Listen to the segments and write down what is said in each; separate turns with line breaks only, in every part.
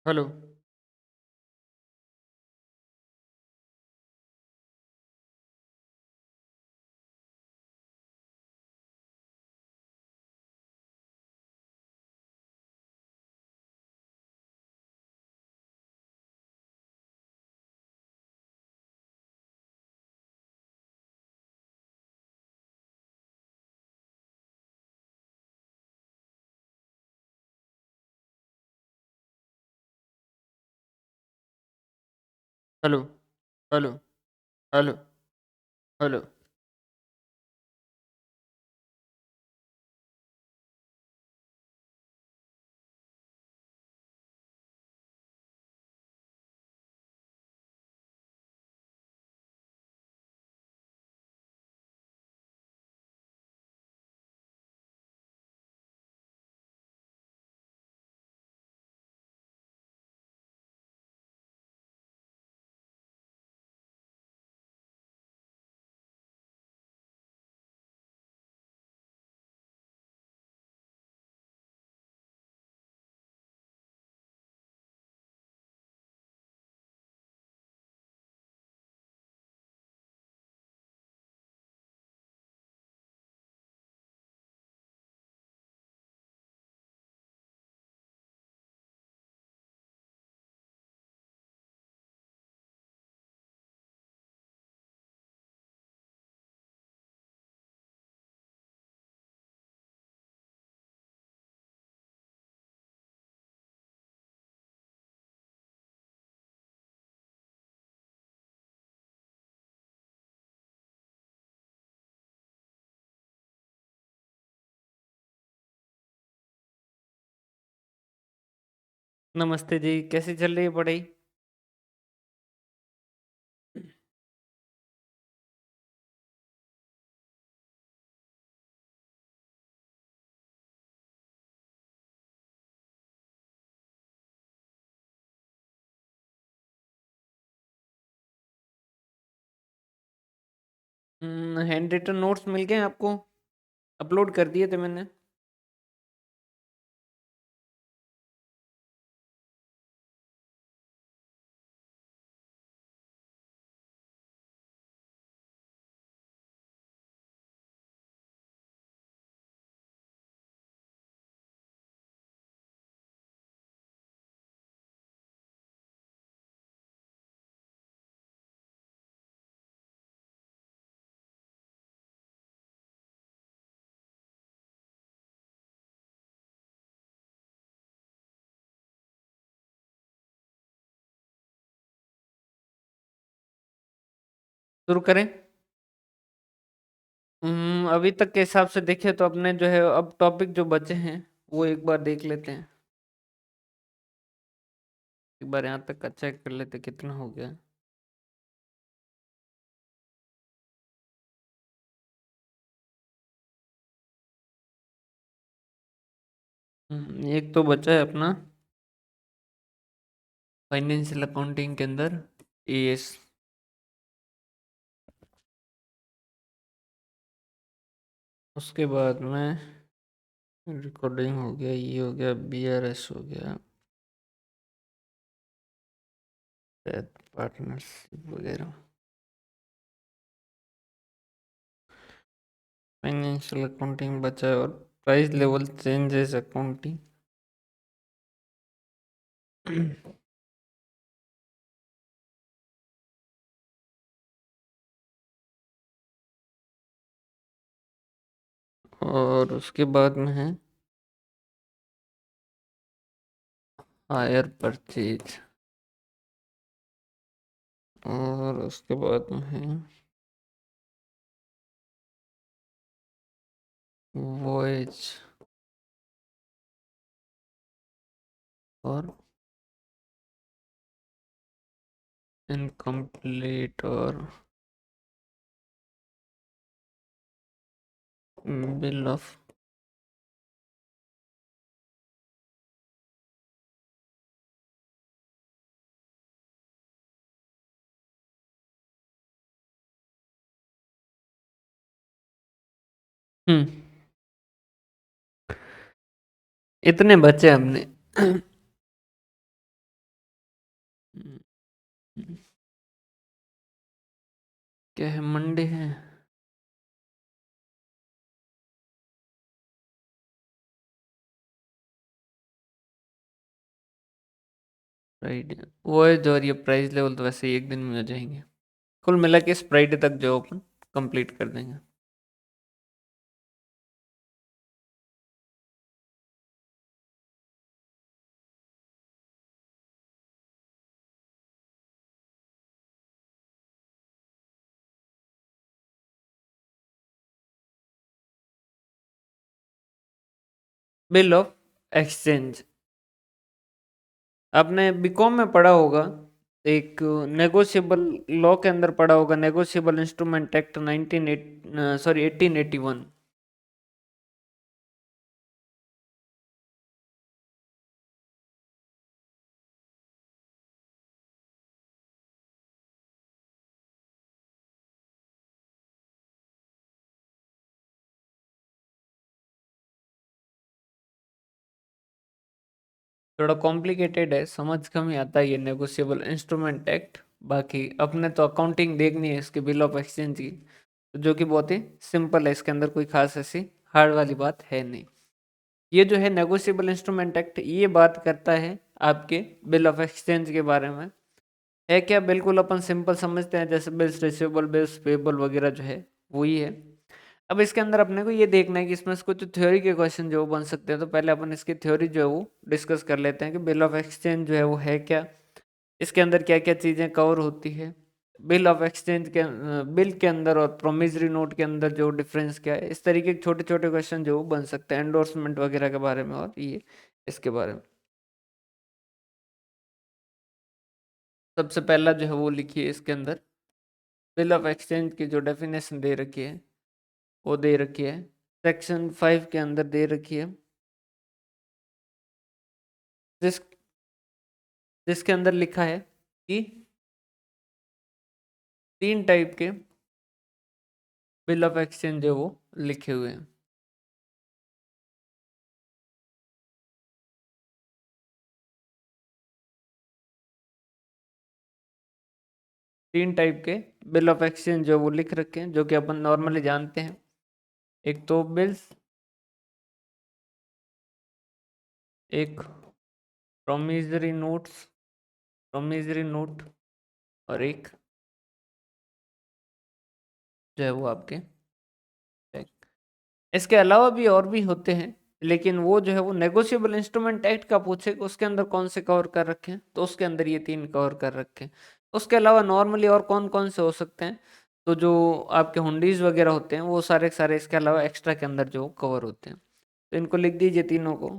Hello, hello, hello, hello, hello. नमस्ते जी, कैसी चल रही है पढ़ाई? हैंड रिटन नोट्स मिल गए आपको? अपलोड कर दिए थे मैंने। शुरू करें? अभी तक के हिसाब से देखें तो अपने जो है अब टॉपिक जो बचे हैं वो एक बार देख लेते हैं। एक बार यहाँ तक का चेक कर लेते कितना हो गया। एक तो बचा है अपना फाइनेंशियल अकाउंटिंग के अंदर एएस। उसके बाद में रिकॉर्डिंग हो गया, ये हो गया, बीआरएस हो गया, पार्टनरशिप वगैरह, फाइनेंशियल अकाउंटिंग बचा है और प्राइस लेवल चेंजेस अकाउंटिंग। और उसके बाद में है हायर परचेज। और उसके बाद में है वॉयज और इनकम्प्लीट और बिल ऑफ। हम्म इतने बचे हमने। क्या है, मंडे है। फ्राइडे वो है जो, और ये प्राइस लेवल तो वैसे ही एक दिन में हो जाएंगे। कुल मिला के इस फ्राइडे तक जो अपन कंप्लीट कर देंगे। बिल ऑफ एक्सचेंज आपने बीकॉम में पढ़ा होगा, एक नेगोशिएबल लॉ के अंदर पढ़ा होगा, नेगोशिएबल इंस्ट्रूमेंट एक्ट 1881। थोड़ा कॉम्प्लिकेटेड है, समझ कम ही आता है ये नेगोशिएबल इंस्ट्रूमेंट एक्ट। बाकी अपने तो अकाउंटिंग देखनी है इसके बिल ऑफ एक्सचेंज की, तो जो कि बहुत ही सिंपल है, इसके अंदर कोई खास ऐसी हार्ड वाली बात है नहीं। ये जो है नेगोशिएबल इंस्ट्रूमेंट एक्ट, ये बात करता है आपके बिल ऑफ एक्सचेंज के बारे में। है क्या, बिल्कुल अपन सिंपल समझते हैं, जैसे बिल्स रिसीवेबल, बिल्स पेबल वगैरह जो है वही है। अब इसके अंदर अपने को ये देखना है कि इसमें से कुछ थ्योरी के क्वेश्चन जो बन सकते हैं, तो पहले अपन इसकी थ्योरी जो है वो डिस्कस कर लेते हैं कि बिल ऑफ एक्सचेंज जो है वो है क्या, इसके अंदर क्या क्या चीज़ें कवर होती है, बिल ऑफ एक्सचेंज के बिल के अंदर और प्रोमिसरी नोट के अंदर जो डिफरेंस क्या है। इस तरीके के छोटे छोटे क्वेश्चन जो वो बन सकते हैं एंडोर्समेंट वगैरह के बारे में, और ये इसके बारे में। सबसे पहला जो है वो लिखिए इसके अंदर, बिल ऑफ एक्सचेंज की जो डेफिनेशन दे रखी है वो दे रखी है सेक्शन 5 के अंदर दे रखी है, जिस जिसके अंदर लिखा है कि 3 टाइप के बिल ऑफ एक्सचेंज है वो लिखे हुए हैं। 3 टाइप के बिल ऑफ एक्सचेंज जो वो लिख रखे हैं, जो कि अपन नॉर्मली जानते हैं। एक तो बिल्स, एक प्रोमिसरी नोट्स, प्रोमिसरी नोट, और एक जो है वो आपके check। इसके अलावा भी और भी होते हैं, लेकिन वो जो है वो नेगोशिएबल इंस्ट्रूमेंट एक्ट का पूछे कि उसके अंदर कौन से कवर कर रखे हैं, तो उसके अंदर ये 3 कवर कर रखे हैं। उसके अलावा नॉर्मली और कौन कौन से हो सकते हैं, तो जो आपके हुंडीज वगैरह होते हैं वो सारे के सारे इसके अलावा एक्स्ट्रा के अंदर जो कवर होते हैं। तो इनको लिख दीजिए तीनों को,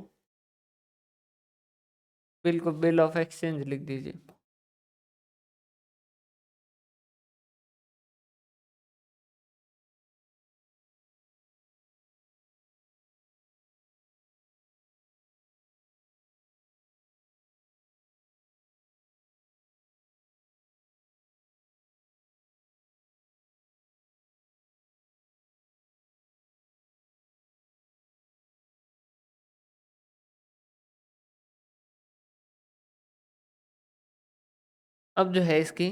बिल्कुल बिल ऑफ एक्सचेंज लिख दीजिए। अब जो है इसकी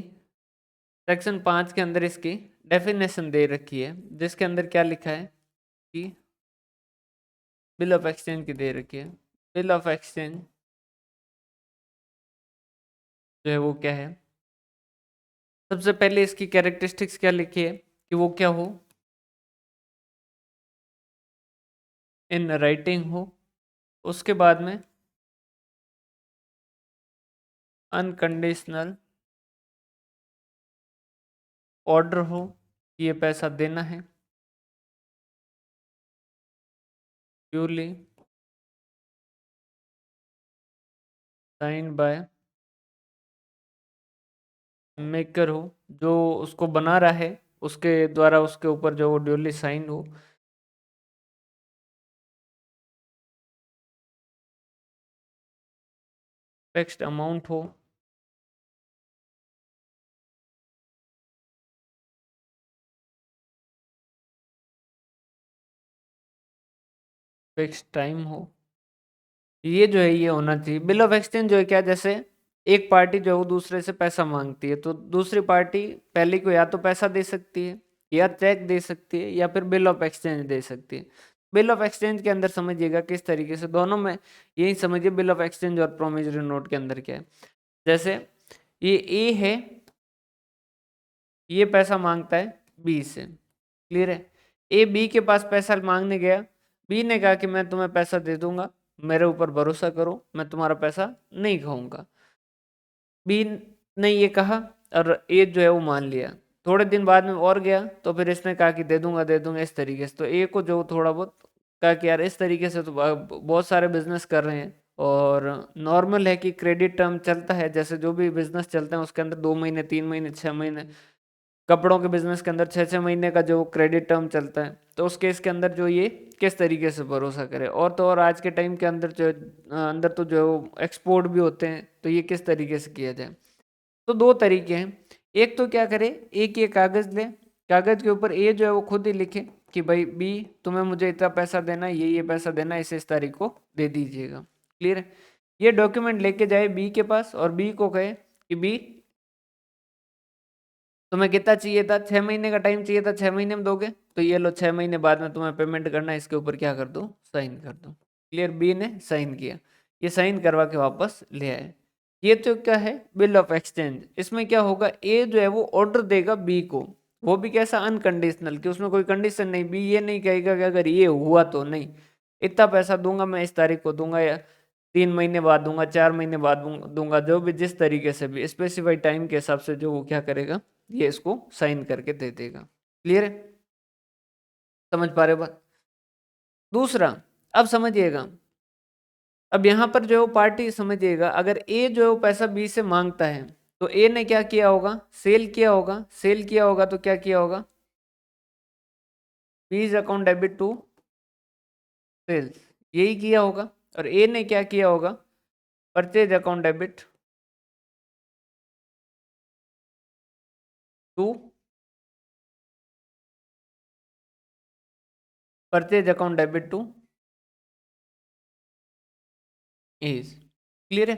सेक्शन 5 के अंदर इसकी डेफिनेशन दे रखी है, जिसके अंदर क्या लिखा है कि बिल ऑफ एक्सचेंज की दे रखी है। बिल ऑफ एक्सचेंज जो है वो क्या है, सबसे पहले इसकी कैरेक्टरिस्टिक्स क्या लिखी है कि वो क्या हो, इन राइटिंग हो, उसके बाद में अनकंडीशनल ऑर्डर हो कि ये पैसा देना है, प्योरली साइन बाय मेकर हो, जो उसको बना रहा है उसके द्वारा उसके ऊपर जो वो ड्यूली साइन हो, फिक्स्ड अमाउंट हो, फिक्स्ड टाइम हो। ये जो है ये होना चाहिए। बिल ऑफ एक्सचेंज जो है क्या, जैसे एक पार्टी जो है वो दूसरे से पैसा मांगती है, तो दूसरी पार्टी पहले को या तो पैसा दे सकती है, या चेक दे सकती है, या फिर बिल ऑफ एक्सचेंज दे सकती है। बिल ऑफ एक्सचेंज के अंदर समझिएगा किस तरीके से, दोनों में यही समझिए बिल ऑफ एक्सचेंज और प्रोमिसरी नोट के अंदर क्या है। जैसे ये ए है, ये पैसा मांगता है बी से, क्लियर है। ए बी के पास पैसा मांगने गया, बी ने कहा कि मैं तुम्हें पैसा दे दूंगा, मेरे ऊपर भरोसा करो, मैं तुम्हारा पैसा नहीं खाऊंगा। बी ने ये कहा और ए जो है वो मान लिया। थोड़े दिन बाद में और गया, तो फिर इसने कहा कि दे दूंगा इस तरीके से। तो ए को जो थोड़ा बहुत कहा कि यार इस तरीके से तो बहुत सारे बिजनेस कर रहे हैं, और नॉर्मल है कि क्रेडिट टर्म चलता है, जैसे जो भी बिजनेस चलते हैं उसके अंदर 2 महीने, 3 महीने, 6 महीने, कपड़ों के बिजनेस के अंदर 6 6 महीने का जो क्रेडिट टर्म चलता है। तो उस केस के अंदर जो ये किस तरीके से भरोसा करे, और तो और आज के टाइम के अंदर जो अंदर तो जो एक्सपोर्ट भी होते हैं, तो ये किस तरीके से किया जाए। तो दो तरीके हैं। एक तो क्या करे, एक ये कागज ले, कागज के ऊपर ए जो है वो खुद ही लिखे कि भाई बी तुम्हें मुझे इतना पैसा देना है, ये पैसा देना है, इस तारीख को दे दीजिएगा, क्लियर है। ये डॉक्यूमेंट लेके जाए बी के पास, और बी को कहे कि बी तुम्हें कितना चाहिए था, 6 महीने का टाइम चाहिए था, 6 महीने में दोगे, तो ये लो 6 महीने बाद में तुम्हें पेमेंट करना है, इसके ऊपर क्या कर दो, साइन कर दो, क्लियर। बी ने साइन किया, ये साइन करवा के वापस ले आए। ये तो क्या है, बिल ऑफ एक्सचेंज। इसमें क्या होगा, ए जो है वो ऑर्डर देगा बी को, वो भी कैसा, अनकंडीशनल, कि उसमें कोई कंडीशन नहीं। बी ये नहीं कहेगा कि अगर ये हुआ तो नहीं, इतना पैसा दूंगा मैं, इस तारीख को दूंगा, या 3 महीने बाद दूंगा, 4 महीने बाद दूंगा, जो भी जिस तरीके से भी स्पेसिफाइड टाइम के हिसाब से जो वो क्या करेगा, ये इसको साइन करके दे देगा, क्लियर है। समझ पा रहे हो बात। दूसरा, अब समझिएगा, अब यहां पर जो पार्टी समझिएगा, अगर ए जो है वो पैसा बी से मांगता है, तो ए ने क्या किया होगा, सेल किया होगा। सेल किया होगा तो क्या किया होगा, बीज अकाउंट डेबिट टू सेल्स, यही किया होगा। और ए ने क्या किया होगा, purchase account debit to purchase account debit to एज, क्लियर है।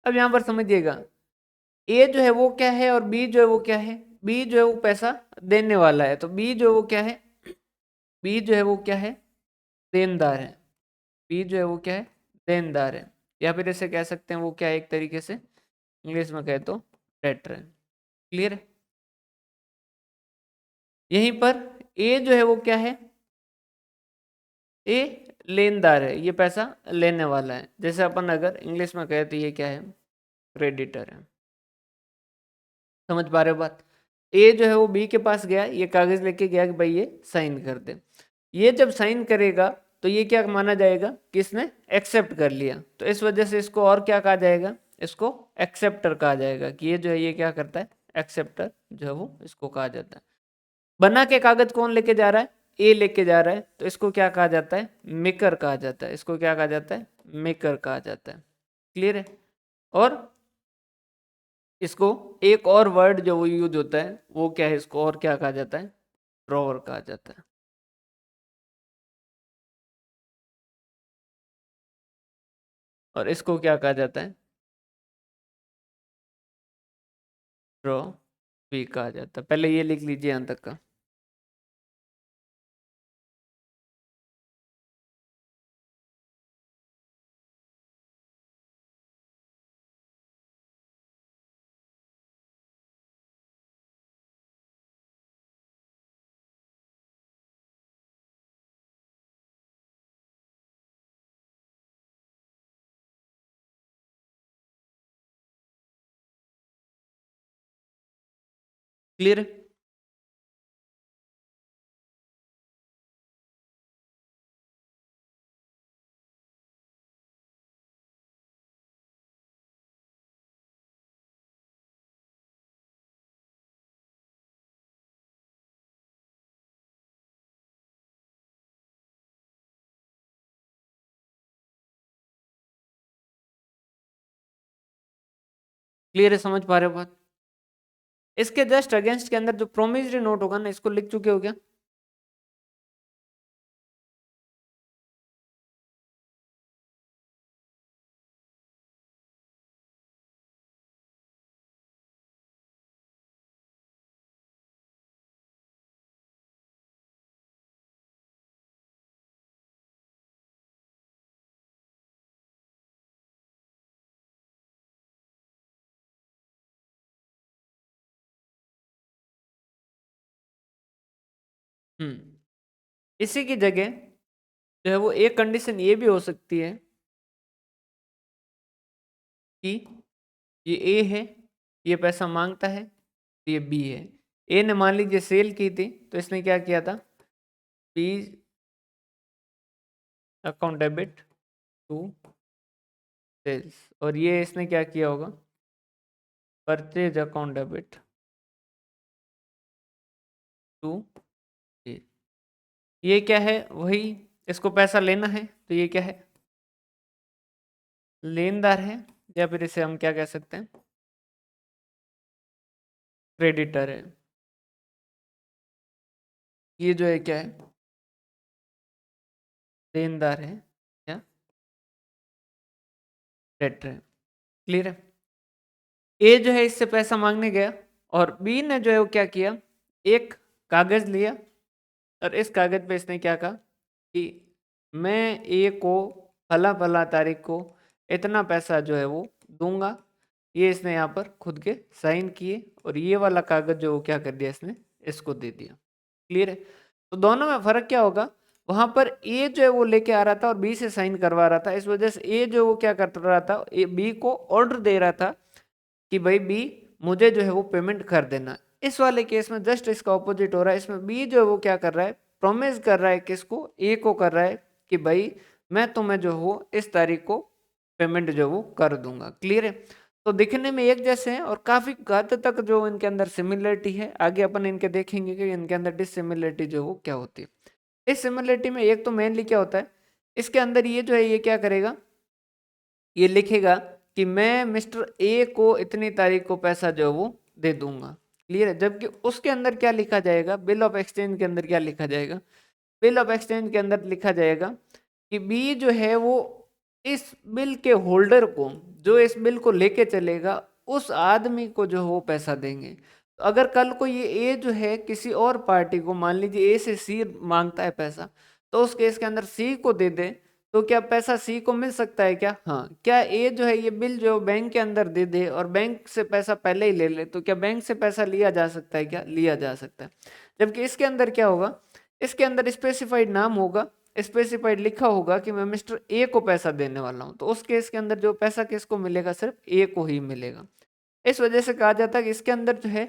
अब यहां पर समझिएगा, ए जो है वो क्या है, और बी जो है वो क्या है। बी जो है वो पैसा देने वाला है, तो बी जो है वो क्या है, बी जो है वो क्या है, देनदार है। बी जो है वो क्या है, देनदार है, या फिर इसे कह सकते हैं वो क्या है, एक तरीके से इंग्लिश में कहे तो डेटर है, क्लियर है। यहीं पर ए जो है वो क्या है, ए लेनदार है, ये पैसा लेने वाला है। जैसे अपन अगर इंग्लिश में कहे तो ये क्या है, क्रेडिटर है। समझ पा रहे हो बात। ए जो है वो बी के पास गया, ये कागज लेके गया कि भाई ये साइन कर दे। ये जब साइन करेगा तो ये क्या माना जाएगा कि इसने एक्सेप्ट कर लिया, तो इस वजह से इसको और क्या कहा जाएगा, इसको एक्सेप्टर कहा जाएगा, कि ये जो है ये क्या करता है, एक्सेप्टर जो है वो इसको कहा जाता है। बना के कागज कौन लेके जा रहा है, ए लेके जा रहा है, तो इसको क्या कहा जाता है, मेकर कहा जाता है। इसको क्या कहा जाता है, मेकर कहा जाता है, क्लियर है। और इसको एक और वर्ड जो वो यूज होता है वो क्या है, इसको और क्या कहा जाता है, ड्रॉवर कहा जाता है। और इसको क्या कहा जाता है, ड्रॉ भी कहा जाता है। पहले ये लिख लीजिए यहाँ तक का। क्लियर है। क्लियर है, समझ पा रहे हो बात। इसके जस्ट अगेंस्ट के अंदर जो प्रोमिसरी नोट होगा ना, इसको लिख चुके हो क्या। इसी की जगह जो है वो एक कंडीशन ये भी हो सकती है कि ये ए है, ये पैसा मांगता है, तो ये बी है। ए ने मान लीजिए सेल की थी, तो इसने क्या किया था, B account debit to sales, और ये इसने क्या किया होगा, purchase account debit to A. ये क्या है, वही इसको पैसा लेना है, तो ये क्या है, लेनदार है, या फिर इसे हम क्या कह सकते हैं, क्रेडिटर है। ये जो है क्या है, लेनदार है या डेटर है। क्लियर है। ए जो है इससे पैसा मांगने गया, और बी ने जो है वो क्या किया, एक कागज लिया, और इस कागज पे इसने क्या कहा कि मैं ए को फला फला तारीख को इतना पैसा जो है वो दूंगा। ये इसने यहाँ पर खुद के साइन किए, और ये वाला कागज जो वो क्या कर दिया, इसने इसको दे दिया। क्लियर है। तो दोनों में फर्क क्या होगा, वहां पर ए जो है वो लेके आ रहा था और बी से साइन करवा रहा था, इस वजह से ए जो वो क्या कर रहा था, बी को ऑर्डर दे रहा था कि भाई बी मुझे जो है वो पेमेंट कर देना। इस वाले केस में जस्ट इसका ऑपोजिट हो रहा है, इसमें बी जो है वो क्या कर रहा है, प्रोमिस कर रहा है, किसको, ए को कर रहा है कि भाई मैं तुम्हें जो हो इस तारीख को पेमेंट जो वो कर दूंगा। क्लियर है। तो दिखने में एक जैसे हैं, और काफी हद तक जो इनके अंदर सिमिलरिटी है, आगे अपन इनके देखेंगे कि इनके अंदर डिसिमिलरिटी जो वो क्या होती है। इस सिमिलरिटी में एक तो मेनली क्या होता है, इसके अंदर ये जो है ये क्या करेगा, ये लिखेगा कि मैं मिस्टर ए को इतनी तारीख को पैसा जो है वो दे दूंगा। क्लियर है। जबकि उसके अंदर क्या लिखा जाएगा, बिल ऑफ एक्सचेंज के अंदर क्या लिखा जाएगा, बिल ऑफ एक्सचेंज के अंदर लिखा जाएगा कि बी जो है वो इस बिल के होल्डर को, जो इस बिल को लेके चलेगा, उस आदमी को जो है वो पैसा देंगे। तो अगर कल को ये ए जो है किसी और पार्टी को, मान लीजिए ए से सी मांगता है पैसा, तो उस केस के अंदर सी को दे दे, तो क्या पैसा सी को मिल सकता है क्या, हाँ। क्या ए जो है ये बिल जो बैंक के अंदर दे दे और बैंक से पैसा पहले ही ले ले, तो क्या बैंक से पैसा लिया जा सकता है क्या, लिया जा सकता है। जबकि इसके अंदर क्या होगा, इसके अंदर स्पेसिफाइड नाम होगा, स्पेसिफाइड लिखा होगा कि मैं मिस्टर ए को पैसा देने वाला हूं, तो उस केस के अंदर जो पैसा किसको मिलेगा, सिर्फ ए को ही मिलेगा। इस वजह से कहा जाता है कि इसके अंदर जो है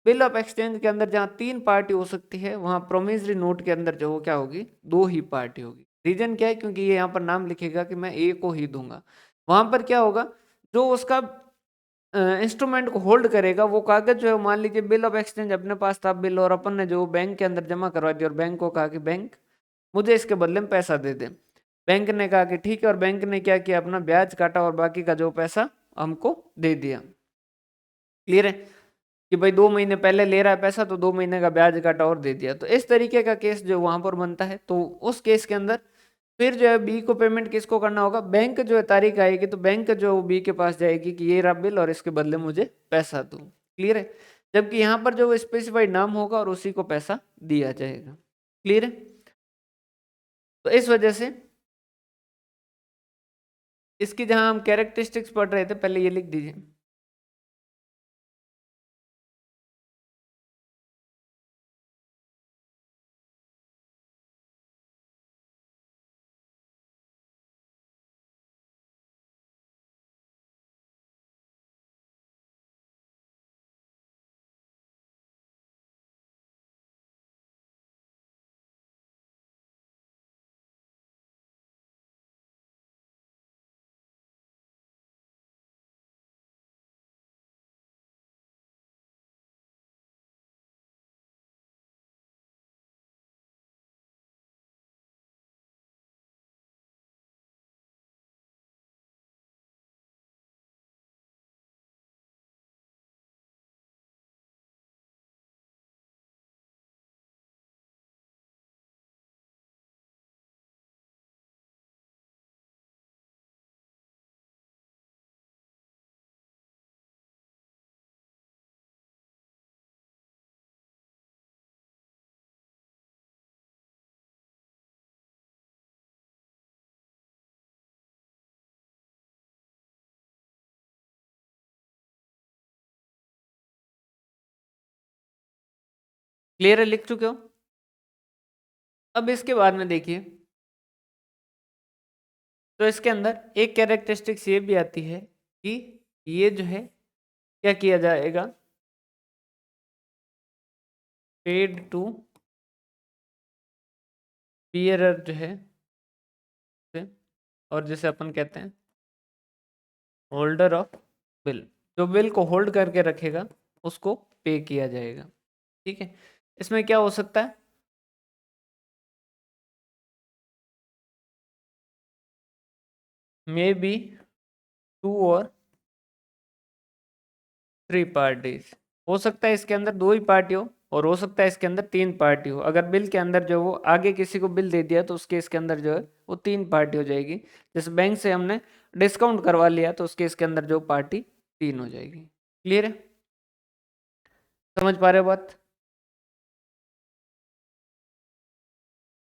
बिल ऑफ एक्सचेंज के अंदर जहां तीन पार्टी हो सकती है, वहां प्रोमिसरी नोट के अंदर जो क्या होगी, दो ही पार्टी होगी। रीजन क्या है, क्योंकि ये यहाँ पर नाम लिखेगा कि मैं ए को ही दूंगा। वहां पर क्या होगा, जो उसका इंस्ट्रूमेंट को होल्ड करेगा, वो कागज जो है, मान लीजिए बिल ऑफ एक्सचेंज अपने पास था बिल, और अपन ने जो बैंक के अंदर जमा करवा दिया, और बैंक को कहा कि बैंक मुझे इसके बदले में पैसा दे दे। बैंक ने कहा कि ठीक है, और बैंक ने क्या किया, अपना ब्याज काटा और बाकी का जो पैसा हमको दे दिया। क्लियर है। कि भाई 2 महीने पहले ले रहा है पैसा, तो 2 महीने का ब्याज काटा और दे दिया। तो इस तरीके का केस जो वहां पर बनता है, तो उस केस के अंदर फिर जो है बी को पेमेंट किसको करना होगा, बैंक जो है तारीख आएगी, तो बैंक जो बी के पास जाएगी कि ये रहा बिल और इसके बदले मुझे पैसा दो। क्लियर है। जबकि यहाँ पर जो स्पेसिफाइड नाम होगा और उसी को पैसा दिया जाएगा। क्लियर है। तो इस वजह से इसकी जहां हम कैरेक्टरिस्टिक्स पढ़ रहे थे, पहले ये लिख दीजिए। क्लियर है, लिख चुके हो। अब इसके बाद में देखिए, तो इसके अंदर एक कैरेक्टरिस्टिक्स ये भी आती है कि ये जो है क्या किया जाएगा, पेड टू बियरर जो है, और जिसे अपन कहते हैं होल्डर ऑफ बिल, जो बिल को होल्ड करके रखेगा उसको पे किया जाएगा। ठीक है, इसमें क्या हो सकता है, मे बी टू और थ्री पार्टीज, हो सकता है इसके अंदर दो ही पार्टी हो और हो सकता है इसके अंदर तीन पार्टी हो। अगर बिल के अंदर जो वो आगे किसी को बिल दे दिया तो उसके इसके अंदर जो है वो तीन पार्टी हो जाएगी। जैसे बैंक से हमने डिस्काउंट करवा लिया तो उसके इसके अंदर जो पार्टी तीन हो जाएगी। क्लियर है, समझ पा रहे हो बात?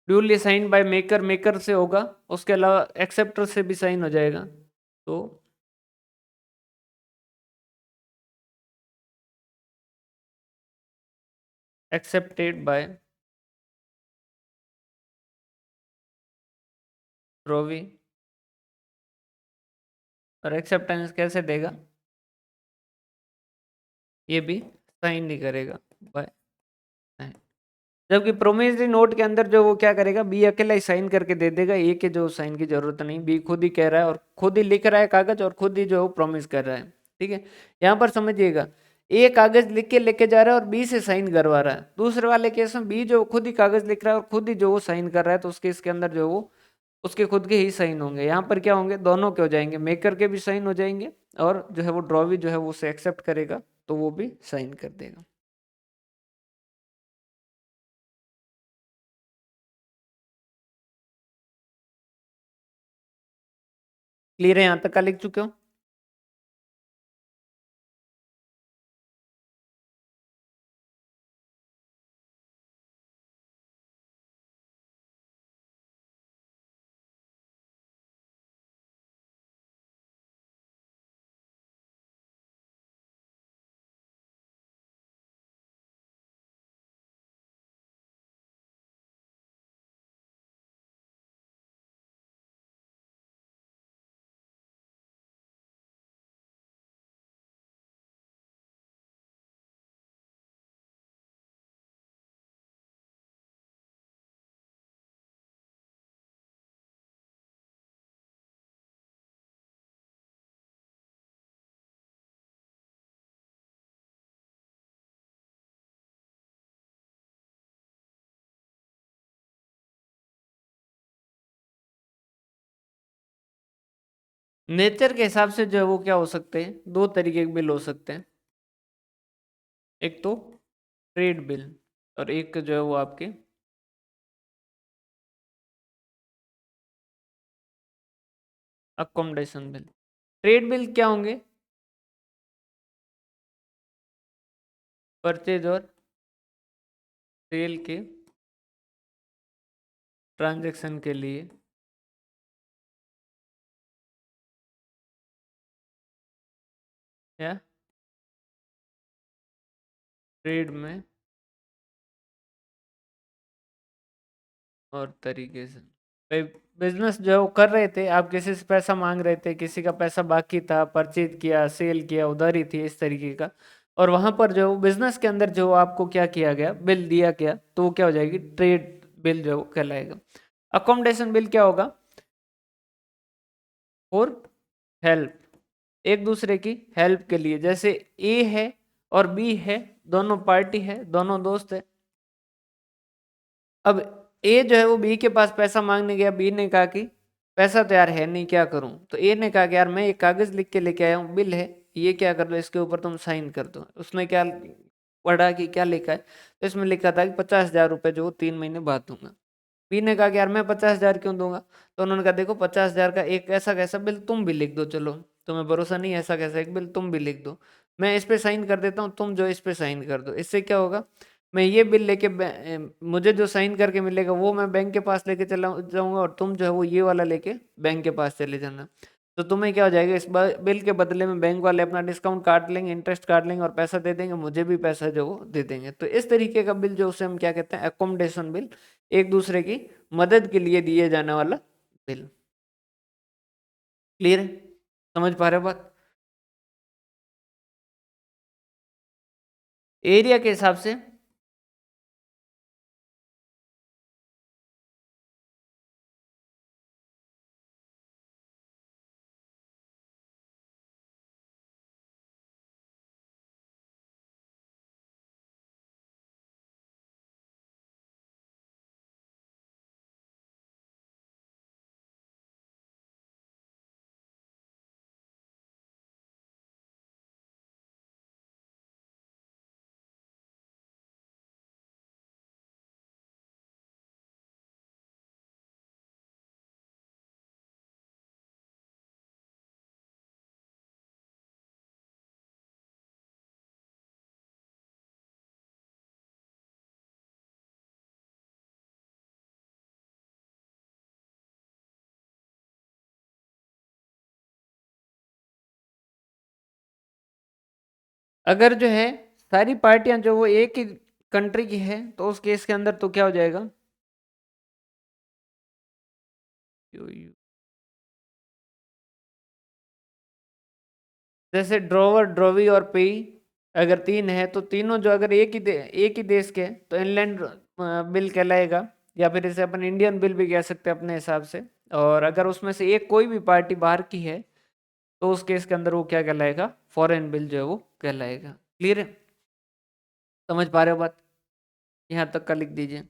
Duly sign by maker, maker से होगा, उसके अलावा एक्सेप्टर से भी साइन हो जाएगा। तो एक्सेप्टेड बाय प्रोवी, और एक्सेप्टेंस कैसे देगा, ये भी साइन नहीं करेगा बाय साइन। जबकि प्रोमिसरी नोट के अंदर जो वो क्या करेगा, बी अकेला ही साइन करके दे देगा, ए के जो साइन की जरूरत नहीं, बी खुद ही कह रहा है और खुद ही लिख रहा है कागज और खुद ही जो है वो प्रॉमिस कर रहा है। ठीक है, यहाँ पर समझिएगा, ए कागज लिख के लेके जा रहा है और बी से साइन करवा रहा है। दूसरे वाले केस में बी जो खुद ही कागज लिख रहा है और खुद ही जो वो साइन कर रहा है, तो उसके इसके अंदर जो वो उसके खुद के ही साइन होंगे। यहाँ पर क्या होंगे, दोनों के हो जाएंगे, मेकर के भी साइन हो जाएंगे और जो है वो ड्रॉवी जो है वो उसे एक्सेप्ट करेगा तो वो भी साइन कर देगा। क्लियर है, यहाँ तक का लिख चुके हो? नेचर के हिसाब से जो है वो क्या हो सकते हैं, दो तरीके के बिल हो सकते हैं। एक तो ट्रेड बिल और एक जो है वो आपके अकोमोडेशन बिल। ट्रेड बिल क्या होंगे, परचेज और सेल के ट्रांजैक्शन के लिए या ट्रेड में और तरीके से भाई बिजनेस जो है वो कर रहे थे, आप किसी से पैसा मांग रहे थे, किसी का पैसा बाकी था, परचेज किया, सेल किया, उधारी थी, इस तरीके का, और वहां पर जो बिजनेस के अंदर जो आपको क्या किया गया, बिल दिया गया, तो वो क्या हो जाएगी, ट्रेड बिल जो कहलाएगा। अकोमोडेशन बिल क्या होगा, फॉर हेल्प, एक दूसरे की हेल्प के लिए। जैसे ए है और बी है, दोनों पार्टी है, दोनों दोस्त है। अब ए जो है वो बी के पास पैसा मांगने गया, बी ने कहा कि पैसा तो यार है नहीं, क्या करूं, तो ए ने कहा कि यार मैं एक कागज लिख के लेके आया हूँ, बिल है, ये क्या कर दो, इसके ऊपर तुम साइन कर दो। उसने क्या पढ़ा कि क्या लिखा है, तो इसमें लिखा था कि 50,000 रुपये जो 3 महीने बाद दूंगा। बी ने कहा कि यार मैं 50,000 क्यों दूंगा, तो उन्होंने कहा देखो 50,000 का एक ऐसा कैसा बिल तुम भी लिख दो, चलो तुम्हें भरोसा नहीं है, ऐसा कैसा एक बिल तुम भी लिख दो, मैं इस पे साइन कर देता हूँ, तुम जो इस पे साइन कर दो। इससे क्या होगा, मैं ये बिल लेके मुझे जो साइन करके मिलेगा वो मैं बैंक के पास लेके चला जाऊंगा और तुम जो है वो ये वाला लेके बैंक के पास चले जाना। तो तुम्हें क्या हो जाएगा, इस बिल के बदले में बैंक वाले अपना डिस्काउंट काट लेंगे, इंटरेस्ट काट लेंगे और पैसा दे देंगे, मुझे भी पैसा जो वो दे देंगे। तो इस तरीके का बिल जो उसे हम क्या कहते हैं, अकोमोडेशन बिल एक दूसरे की मदद के लिए दिए जाने वाला बिल। क्लियर है? समझ पा रहे हो बात? एरिया के हिसाब से अगर जो है सारी पार्टियां जो वो एक ही कंट्री की है तो उस केस के अंदर तो क्या हो जाएगा, जैसे ड्रॉवर ड्रॉवी और पेई अगर तीन है तो तीनों जो अगर एक ही देश के हैं, तो इनलैंड बिल कहलाएगा, या फिर इसे अपन इंडियन बिल भी कह सकते हैं अपने हिसाब से। और अगर उसमें से एक कोई भी पार्टी बाहर की है तो उस केस के अंदर वो क्या कहलाएगा, फॉरेन बिल जो है वो कहलाएगा। क्लियर है? समझ पा रहे हो बात? यहाँ तक का लिख दीजिए।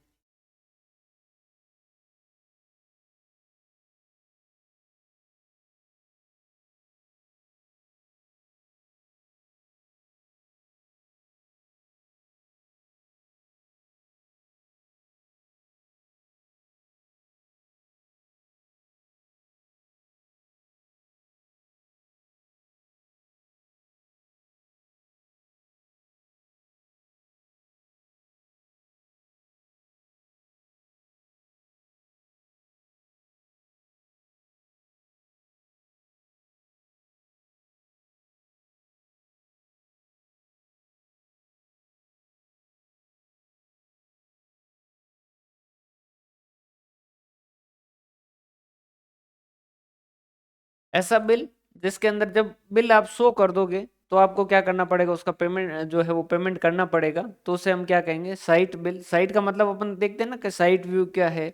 ऐसा बिल जिसके अंदर जब बिल आप शो कर दोगे तो आपको क्या करना पड़ेगा, उसका पेमेंट जो है वो पेमेंट करना पड़ेगा, तो उसे हम क्या कहेंगे, साइट बिल। साइट का मतलब अपन देखते हैं ना कि साइट व्यू क्या है,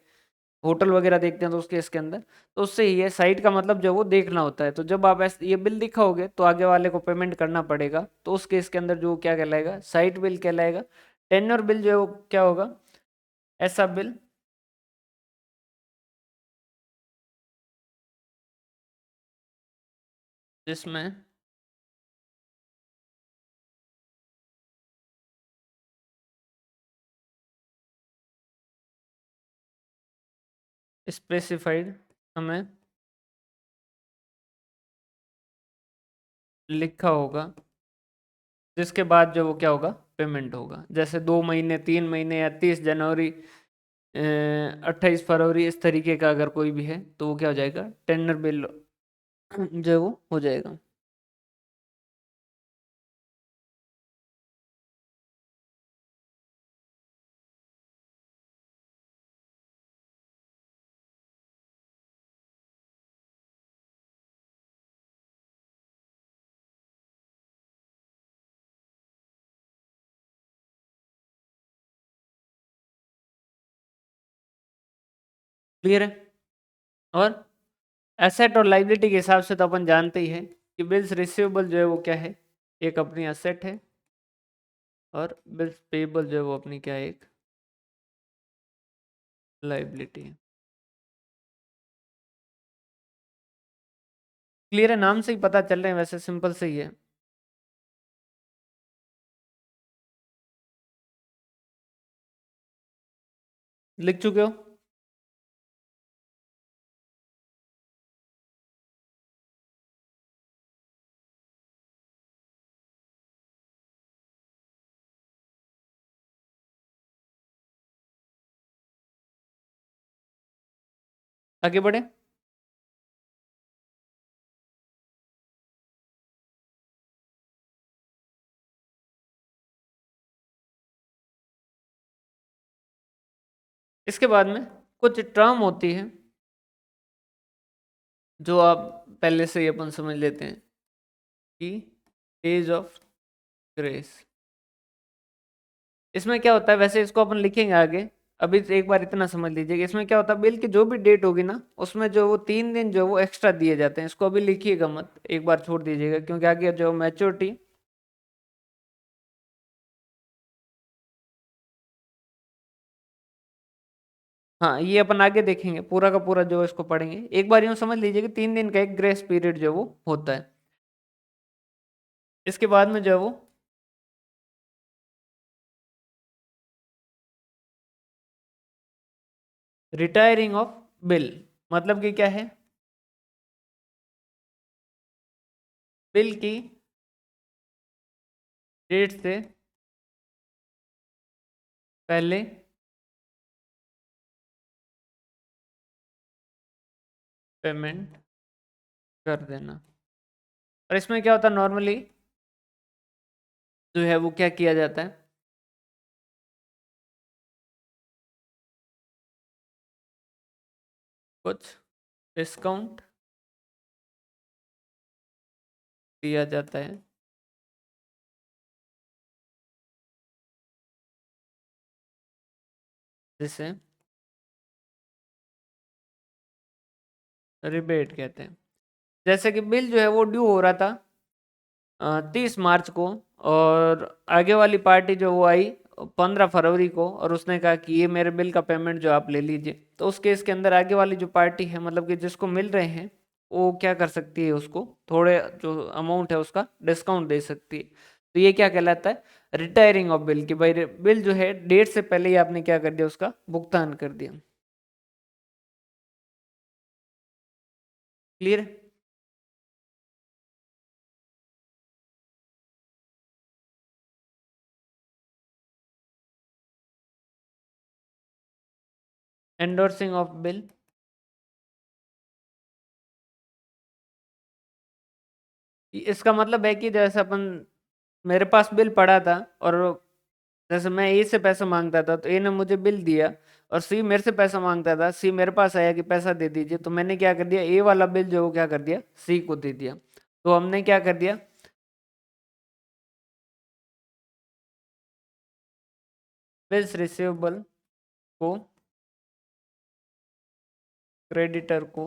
होटल वगैरह देखते हैं तो उसके इसके अंदर, तो उससे ही है साइट का मतलब जो है वो देखना होता है। तो जब आप ऐसे ये बिल दिखाओगे तो आगे वाले को पेमेंट करना पड़ेगा, तो उस केस के अंदर जो क्या कहलाएगा, साइट बिल कहलाएगा। टेन्योर बिल जो है वो क्या होगा, ऐसा बिल जिसमें स्पेसिफाइड हमें लिखा होगा, जिसके बाद जो वो क्या होगा, पेमेंट होगा। जैसे 2 महीने, 3 महीने, या 30 जनवरी, 28 फरवरी, इस तरीके का अगर कोई भी है तो वो क्या हो जाएगा, टेंडर बिल जो है वो हो जाएगा। क्लियर है? और एसेट और लाइबिलिटी के हिसाब से तो अपन जानते ही हैं कि बिल्स रिसीवेबल जो है वो क्या है, एक अपनी एसेट है, और बिल्स पेएबल जो है वो अपनी क्या है, एक लाइबिलिटी है। क्लियर है? नाम से ही पता चल रहे हैं, वैसे सिंपल से ही है। लिख चुके हो? आगे बढ़े? इसके बाद में कुछ टर्म होती है जो आप पहले से ही अपन समझ लेते हैं कि एज ऑफ ग्रेस। इसमें क्या होता है, वैसे इसको अपन लिखेंगे आगे, अभी तो एक बार इतना समझ लीजिए कि इसमें क्या होता है, बिल की जो भी डेट होगी ना उसमें जो वो 3 दिन जो वो एक्स्ट्रा दिए जाते हैं, इसको अभी लिखिएगा मत, एक बार छोड़ दीजिएगा, क्योंकि आगे जो मैच्योरिटी, हाँ ये अपन आगे देखेंगे, पूरा का पूरा जो इसको पढ़ेंगे, एक बार यूं समझ लीजिए कि 3 दिन का एक ग्रेस पीरियड जो वो होता है। इसके बाद में जो है वो रिटायरिंग ऑफ बिल, मतलब कि क्या है, बिल की डेट से पहले पेमेंट कर देना। और इसमें क्या होता है, नॉर्मली जो है वो क्या किया जाता है, कुछ डिस्काउंट दिया जाता है, जिसे रिबेट कहते हैं। जैसे कि बिल जो है वो ड्यू हो रहा था 30 मार्च को, और आगे वाली पार्टी जो वो आई 15 फरवरी को, और उसने कहा कि ये मेरे बिल का पेमेंट जो आप ले लीजिए, तो उस केस के अंदर आगे वाली जो पार्टी है, मतलब कि जिसको मिल रहे हैं, वो क्या कर सकती है, उसको थोड़े जो अमाउंट है उसका डिस्काउंट दे सकती है। तो ये क्या कहलाता है, रिटायरिंग ऑफ बिल, कि भाई बिल जो है डेट से पहले ही आपने क्या कर दिया, उसका भुगतान कर दिया। क्लियर। एंडोर्सिंग ऑफ बिल, इसका मतलब है कि जैसे अपन, मेरे पास बिल पड़ा था, और जैसे मैं ए से पैसा मांगता था तो ए ने मुझे बिल दिया, और सी मेरे से पैसा मांगता था, सी मेरे पास आया कि पैसा दे दीजिए, तो मैंने क्या कर दिया, ए वाला बिल जो वो क्या कर दिया, सी को दे दिया। तो हमने क्या कर दिया, बिल्स रिसीवेबल को क्रेडिटर को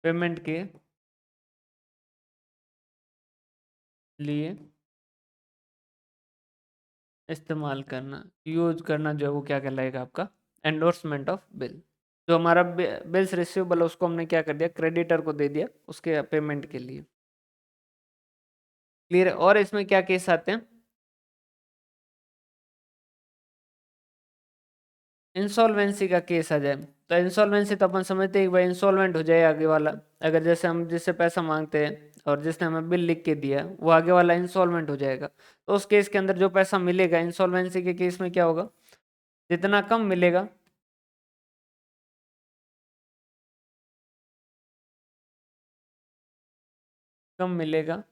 पेमेंट के लिए इस्तेमाल करना, यूज करना जो है वो क्या कहलाएगा आपका, एंडोर्समेंट ऑफ बिल। जो हमारा बिल्स रिसीवेबल है उसको हमने क्या कर दिया, क्रेडिटर को दे दिया उसके पेमेंट के लिए। क्लियर है। और इसमें क्या केस आते हैं, इंसॉल्वेंसी का केस आ जाए, तो इंसॉल्वेंसी तो अपन समझते हैं कि भाई इंसॉल्वेंट हो जाए आगे वाला, अगर जैसे हम जिससे पैसा मांगते हैं और जिसने हमें बिल लिख के दिया वो आगे वाला इंसॉल्वेंट हो जाएगा, तो उस केस के अंदर जो पैसा मिलेगा इंसॉल्वेंसी के केस में क्या होगा, जितना कम मिलेगा, कम मिलेगा,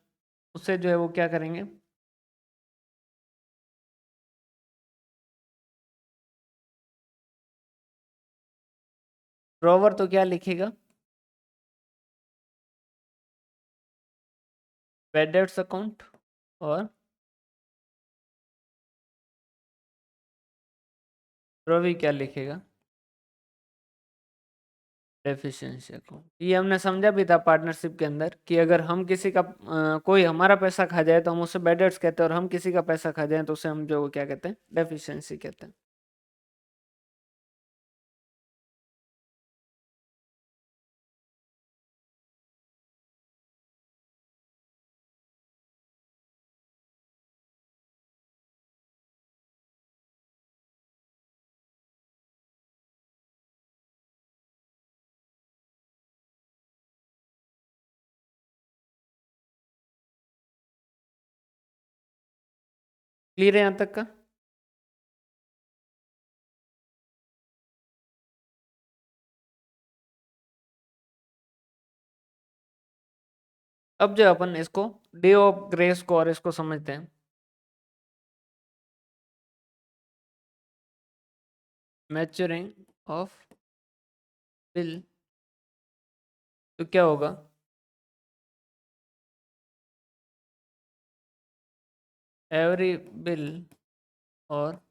उससे जो है वो क्या करेंगे, ड्रॉवर तो क्या लिखेगा, बैड डेट्स अकाउंट, और रवि क्या लिखेगा, डेफिशिएंसी अकाउंट। ये हमने समझा भी था पार्टनरशिप के अंदर कि अगर हम किसी का कोई हमारा पैसा खा जाए तो हम उसे बैड डेट्स कहते हैं, और हम किसी का पैसा खा जाए तो उसे हम जो क्या कहते हैं, डेफिशिएंसी कहते हैं। क्लियर है यहाँ तक का। अब जो अपन इसको डे ऑफ ग्रेस को और इसको समझते हैं, मैच्योरिंग ऑफ बिल, तो क्या होगा? एवरी बिल और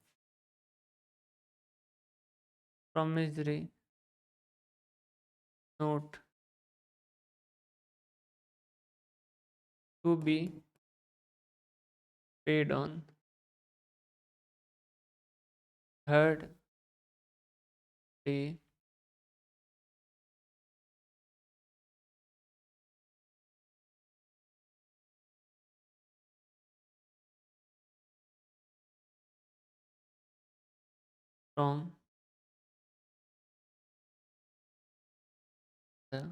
promissory note to be paid on third day from the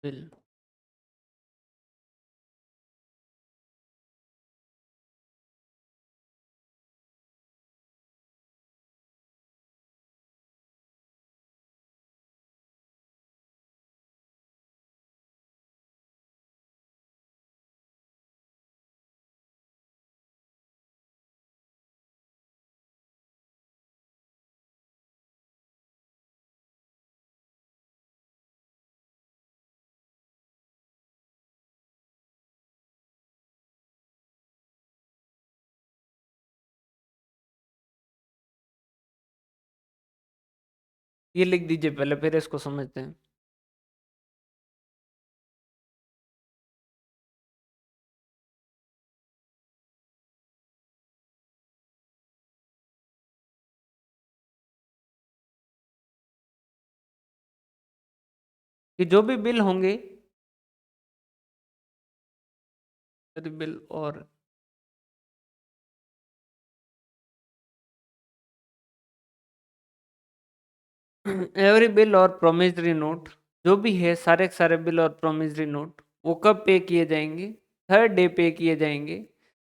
bill. ये लिख दीजिए पहले, फिर इसको समझते हैं। कि जो भी बिल होंगे, बिल और एवरी बिल और प्रोमिसरी नोट, जो भी है सारे के सारे बिल और प्रोमिसरी नोट, वो कब पे किए जाएंगे? थर्ड डे पे किए जाएंगे,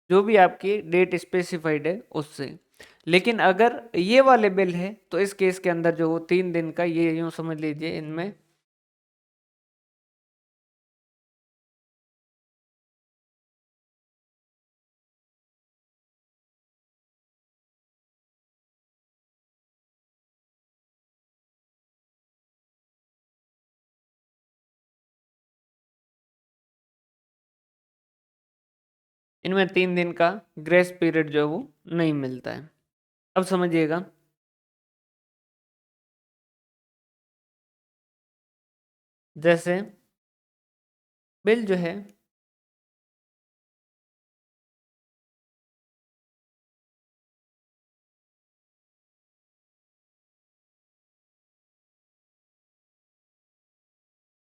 जो भी आपकी डेट स्पेसिफाइड है उससे। लेकिन अगर ये वाले बिल है तो इस केस के अंदर जो 3 दिन का, ये यूं समझ लीजिए इनमें इनमें 3 दिन का ग्रेस पीरियड जो है वो नहीं मिलता है। अब समझिएगा, जैसे बिल जो है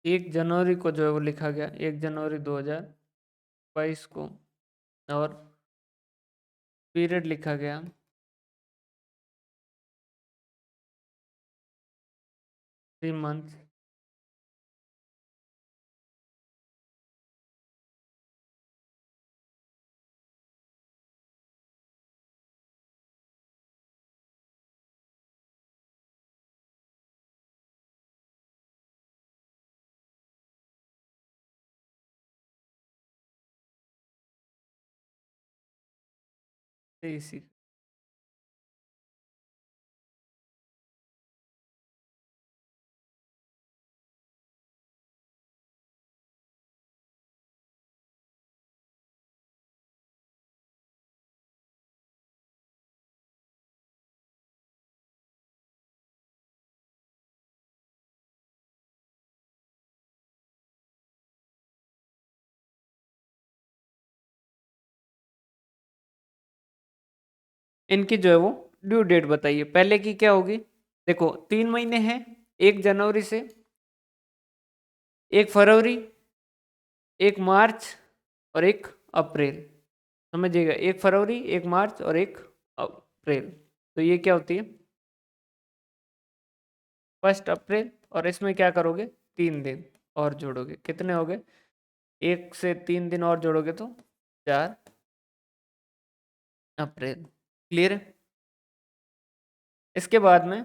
एक जनवरी को जो है वो लिखा गया, 1 जनवरी 2022 को, और पीरियड लिखा गया 3 मंथ, इसी। इनकी जो है वो ड्यू डेट बताइए, पहले की क्या होगी? देखो 3 महीने हैं, 1 जनवरी से 1 फरवरी, 1 मार्च और 1 अप्रैल। समझिएगा, 1 फरवरी, 1 मार्च और 1 अप्रैल। तो ये क्या होती है? 1 अप्रैल, और इसमें क्या करोगे? 3 दिन और जोड़ोगे, कितने हो गए? 1 से 3 दिन और जोड़ोगे तो 4 अप्रैल। क्लियर है? इसके बाद में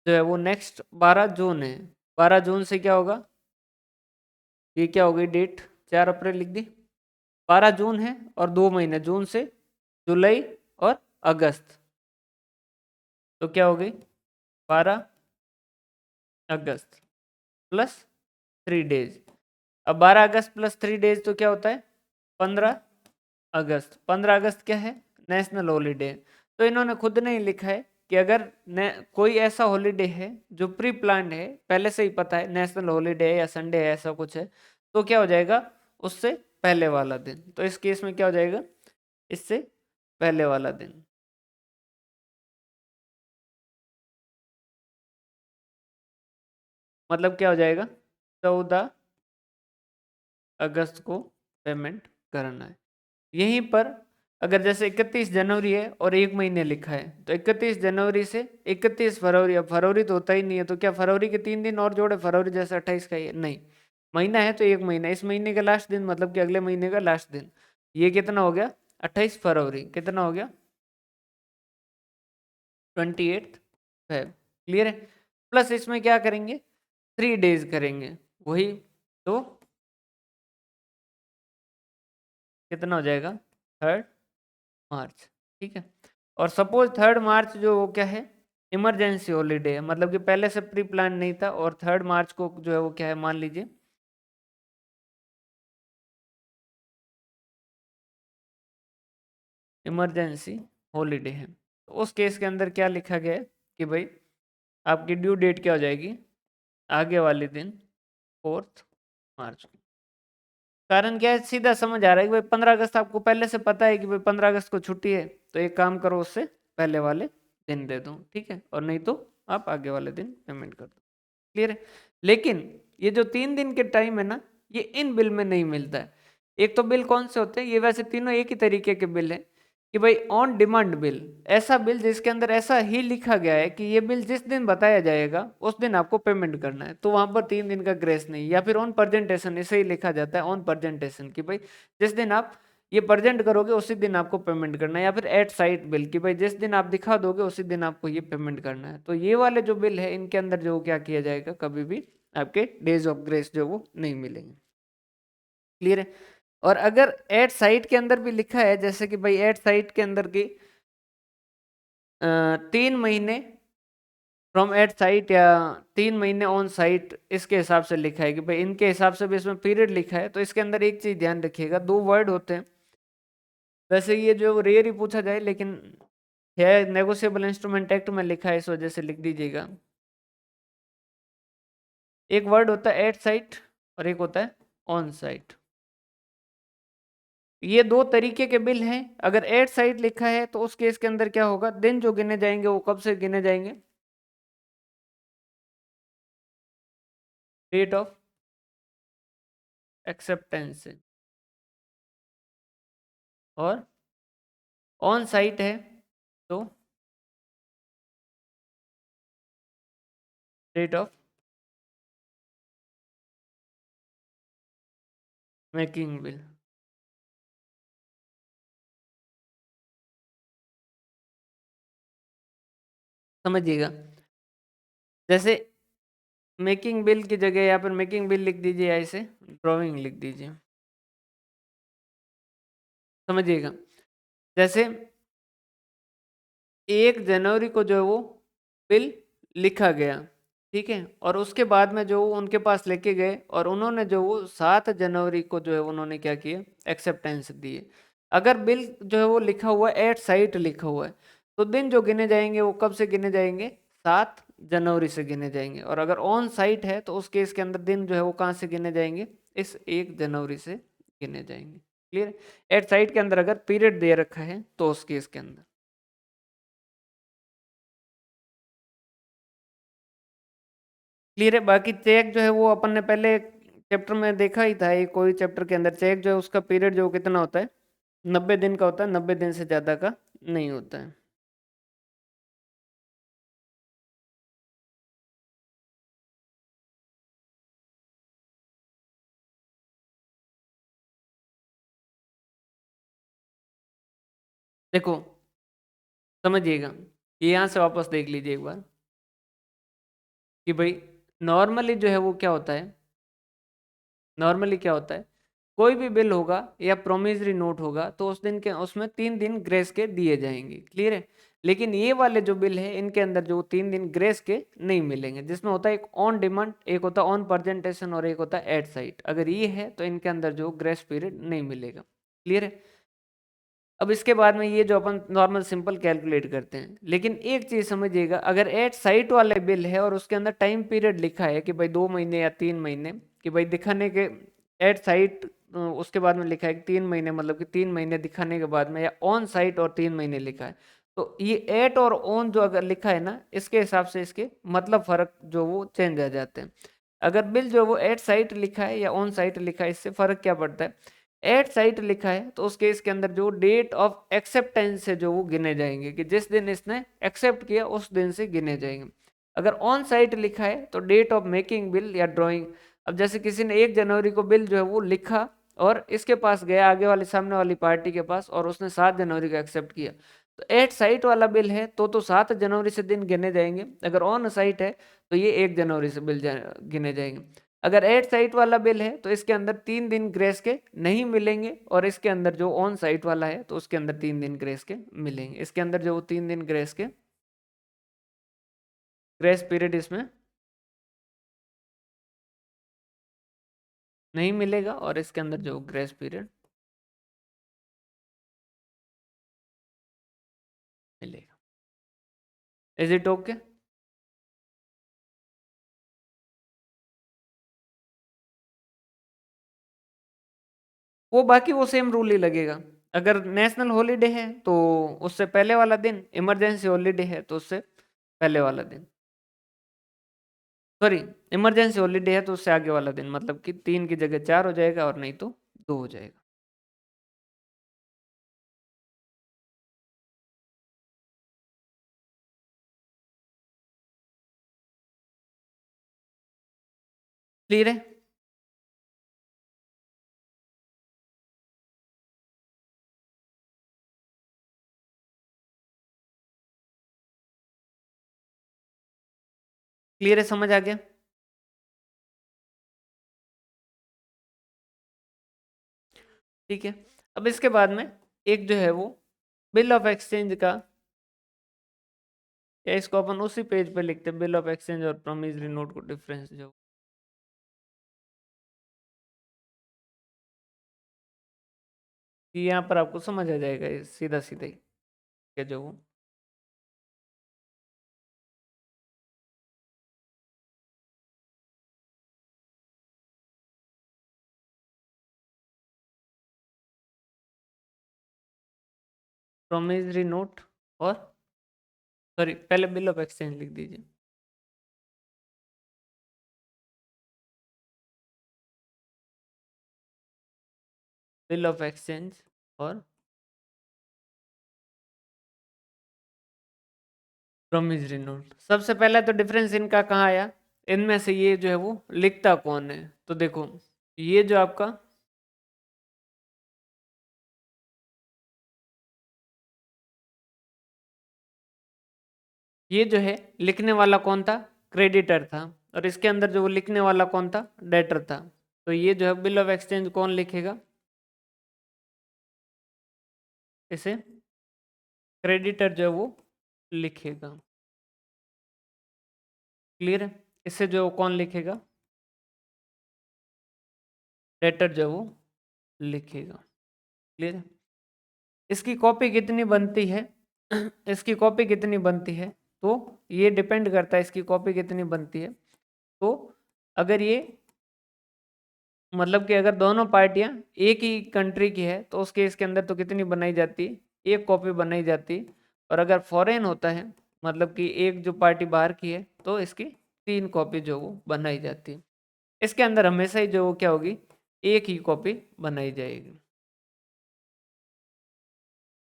जो है वो नेक्स्ट 12 जून है। 12 जून से क्या होगा, ये क्या हो गई डेट, 4 अप्रैल लिख दी। 12 जून है और 2 महीने, जून से जुलाई और अगस्त, तो क्या हो गई 12 अगस्त प्लस 3 डेज। अब 12 अगस्त प्लस 3 डेज तो क्या होता है 15 अगस्त। 15 अगस्त क्या है, नेशनल हॉलीडे। तो इन्होंने खुद नहीं लिखा है कि अगर कोई ऐसा हॉलीडे है जो प्री प्लान्ड है, पहले से ही पता है नेशनल हॉलीडे है या संडे है ऐसा कुछ है, तो क्या हो जाएगा उससे पहले वाला दिन। तो इस केस में क्या हो जाएगा, इससे पहले वाला दिन। मतलब क्या हो जाएगा, 14 अगस्त को पेमेंट करना है। यहीं पर अगर जैसे 31 जनवरी है और 1 महीने लिखा है, तो 31 जनवरी से 31 फरवरी, अब फरवरी तो होता ही नहीं है, तो क्या फरवरी के 3 दिन और जोड़े, फरवरी जैसे 28 का ही है नहीं, महीना है तो 1 महीना, इस महीने का लास्ट दिन मतलब कि अगले महीने का लास्ट दिन, ये कितना हो गया 28 फरवरी, कितना हो गया 28 फेब। क्लियर है। प्लस इसमें क्या करेंगे, 3 डेज करेंगे, वही तो कितना हो जाएगा 3 मार्च। ठीक है। और सपोज 3 मार्च जो वो क्या है, इमरजेंसी हॉलीडे है, मतलब कि पहले से प्री प्लान नहीं था, और 3 मार्च को जो है वो क्या है, मान लीजिए इमरजेंसी हॉलीडे है, तो उस केस के अंदर क्या लिखा गया है कि भाई आपकी ड्यू डेट क्या हो जाएगी, आगे वाले दिन 4 मार्च को। कारण क्या है, सीधा समझ आ रहा है कि भाई 15 अगस्त आपको पहले से पता है कि भाई 15 अगस्त को छुट्टी है, तो एक काम करो उससे पहले वाले दिन दे दो, ठीक है, और नहीं तो आप आगे वाले दिन पेमेंट कर दो। क्लियर है। लेकिन ये जो 3 दिन के टाइम है ना, ये इन बिल में नहीं मिलता है। एक तो बिल कौन से होते हैं, ये वैसे तीनों एक ही तरीके के बिल है कि भाई ऑन डिमांड बिल, ऐसा बिल जिसके अंदर ऐसा ही लिखा गया है कि ये बिल जिस दिन बताया जाएगा उस दिन आपको पेमेंट करना है, तो वहां पर 3 दिन का ग्रेस नहीं। या फिर ऑन प्रेजेंटेशन, इसे ही लिखा जाता है ऑन प्रेजेंटेशन कि भाई जिस दिन आप ये प्रेजेंट करोगे उसी दिन आपको पेमेंट करना है। या फिर एट साइट बिल कि भाई जिस दिन आप दिखा दोगे उसी दिन आपको ये पेमेंट करना है। तो ये वाले जो बिल है इनके अंदर जो क्या किया जाएगा, कभी भी आपके डेज ऑफ ग्रेस जो वो नहीं मिलेंगे। क्लियर है। और अगर एट साइट के अंदर भी लिखा है, जैसे कि भाई एट साइट के अंदर की 3 महीने फ्रॉम एट साइट, या 3 महीने ऑन साइट, इसके हिसाब से लिखा है कि भाई इनके हिसाब से भी इसमें पीरियड लिखा है, तो इसके अंदर एक चीज ध्यान रखिएगा, 2 वर्ड होते हैं। वैसे ये जो रेयर ही पूछा जाए, लेकिन है नेगोशिएबल इंस्ट्रूमेंट एक्ट में लिखा है, इस वजह से लिख दीजिएगा। एक वर्ड होता है एट साइट और एक होता है ऑन साइट। ये दो तरीके के बिल हैं। अगर एट साइट लिखा है तो उस केस के अंदर क्या होगा, दिन जो गिने जाएंगे वो कब से गिने जाएंगे, डेट ऑफ एक्सेप्टेंस से। और ऑन साइट है तो डेट ऑफ मेकिंग बिल। समझिएगा, जैसे मेकिंग बिल की जगह या फिर मेकिंग बिल लिख दीजिए, या इसे ड्राइंग लिख दीजिए। समझिएगा, जैसे 1 जनवरी को जो है वो बिल लिखा गया, ठीक है, और उसके बाद में जो वो उनके पास लेके गए और उन्होंने जो वो 7 जनवरी को जो है उन्होंने क्या किया, एक्सेप्टेंस दिए। अगर बिल जो है वो लिखा हुआ है एट साइट लिखा हुआ है, तो दिन जो गिने जाएंगे वो कब से गिने जाएंगे, 7 जनवरी से गिने जाएंगे। और अगर ऑन साइट है तो उस केस के अंदर दिन जो है वो कहाँ से गिने जाएंगे, इस 1 जनवरी से गिने जाएंगे। क्लियर। एट साइट के अंदर अगर पीरियड दे रखा है तो उस केस के अंदर क्लियर है। बाकी चेक जो है वो अपन ने पहले चैप्टर में देखा ही था, ये कोई चैप्टर के अंदर चेक जो है उसका पीरियड जो कितना होता है, 90 दिन का होता है, 90 दिन से ज़्यादा का नहीं होता है। देखो समझिएगा, ये यहाँ से वापस देख लीजिए एक बार। कि भाई नॉर्मली जो है वो क्या होता है, नॉर्मली क्या होता है, कोई भी बिल होगा या प्रोमिसरी नोट होगा तो उस दिन के उसमें 3 दिन ग्रेस के दिए जाएंगे, क्लियर है। लेकिन ये वाले जो बिल है इनके अंदर जो 3 दिन ग्रेस के नहीं मिलेंगे, जिसमें होता है एक ऑन डिमांड, एक होता है ऑन प्रेजेंटेशन और एक होता है एट साइट। अगर ये है तो इनके अंदर जो ग्रेस पीरियड नहीं मिलेगा, क्लियर है। अब इसके बाद में ये जो अपन नॉर्मल सिंपल कैलकुलेट करते हैं, लेकिन एक चीज समझिएगा, अगर एट साइट वाले बिल है और उसके अंदर टाइम पीरियड लिखा है कि भाई 2 महीने या 3 महीने, कि भाई दिखाने के एट साइट, उसके बाद में लिखा है कि 3 महीने, मतलब कि 3 महीने दिखाने के बाद में, या ऑन साइट और 3 महीने लिखा है, तो ये एट और ऑन जो अगर लिखा है ना, इसके हिसाब से इसके मतलब फर्क जो वो चेंज आ जाते हैं। अगर बिल जो वो एट साइट लिखा है या ऑन साइट लिखा है, इससे फर्क क्या पड़ता है, एट साइट लिखा है तो उस केस के अंदर जो डेट ऑफ एक्सेप्टेंस है जो वो गिने जाएंगे, कि जिस दिन इसने एक्सेप्ट किया उस दिन से गिने जाएंगे। अगर ऑन साइट लिखा है तो डेट ऑफ मेकिंग बिल या ड्राइंग। अब जैसे किसी ने 1 जनवरी को बिल जो है वो लिखा और इसके पास गया आगे वाली सामने वाली पार्टी के पास और उसने 7 जनवरी को एक्सेप्ट किया, तो एट साइट वाला बिल है तो 7 जनवरी से दिन गिने जाएंगे। अगर ऑन साइट है तो ये 1 जनवरी से बिल गिने जाएंगे। अगर एट साइट वाला बिल है तो इसके अंदर 3 दिन ग्रेस के नहीं मिलेंगे, और इसके अंदर जो ऑन साइट वाला है तो उसके अंदर 3 दिन ग्रेस के मिलेंगे। इसके अंदर जो 3 दिन ग्रेस के ग्रेस पीरियड इसमें नहीं मिलेगा, और इसके अंदर जो ग्रेस पीरियड मिलेगा। Is it okay? वो बाकी वो सेम रूल ही लगेगा। अगर नेशनल हॉलीडे है तो उससे पहले वाला दिन, इमरजेंसी हॉलीडे है तो उससे पहले वाला दिन, सॉरी, इमरजेंसी हॉलीडे है तो उससे आगे वाला दिन, मतलब कि 3 की जगह 4 हो जाएगा और नहीं तो 2 हो जाएगा। क्लियर है? क्लियर है, समझ आ गया? ठीक है। अब इसके बाद में एक जो है वो बिल ऑफ एक्सचेंज का, या इसको अपन उसी पेज पे लिखते हैं, बिल ऑफ एक्सचेंज और प्रोमिसरी नोट को डिफरेंस जो, कि यहाँ पर आपको समझ आ जाएगा ये सीधा सीधा ही, क्या जो वो प्रोमिसरी नोट और, सॉरी, पहले बिल ऑफ एक्सचेंज लिख दीजिए। बिल ऑफ एक्सचेंज और प्रोमिसरी नोट। सबसे पहले तो डिफरेंस इनका कहाँ आया, इनमें से ये जो है वो लिखता कौन है। तो देखो, ये जो आपका, ये जो है लिखने वाला कौन था, क्रेडिटर था, और इसके अंदर जो वो लिखने वाला कौन था, डेटर था। तो ये जो है बिल ऑफ एक्सचेंज कौन लिखेगा, इसे क्रेडिटर जो है वो लिखेगा, क्लियर है। इसे जो कौन लिखेगा, डेटर जो है वो लिखेगा, क्लियर है। इसकी कॉपी कितनी बनती है इसकी कॉपी कितनी बनती है, तो ये डिपेंड करता है इसकी कॉपी कितनी बनती है। तो अगर ये, मतलब कि अगर दोनों पार्टियां एक ही कंट्री की है तो उस केस के अंदर तो कितनी बनाई जाती है, एक कॉपी बनाई जाती है। और अगर फॉरेन होता है, मतलब कि एक जो पार्टी बाहर की है, तो इसकी 3 कॉपी जो वो बनाई जाती है। इसके अंदर हमेशा ही जो वो क्या होगी, एक ही कॉपी बनाई जाएगी।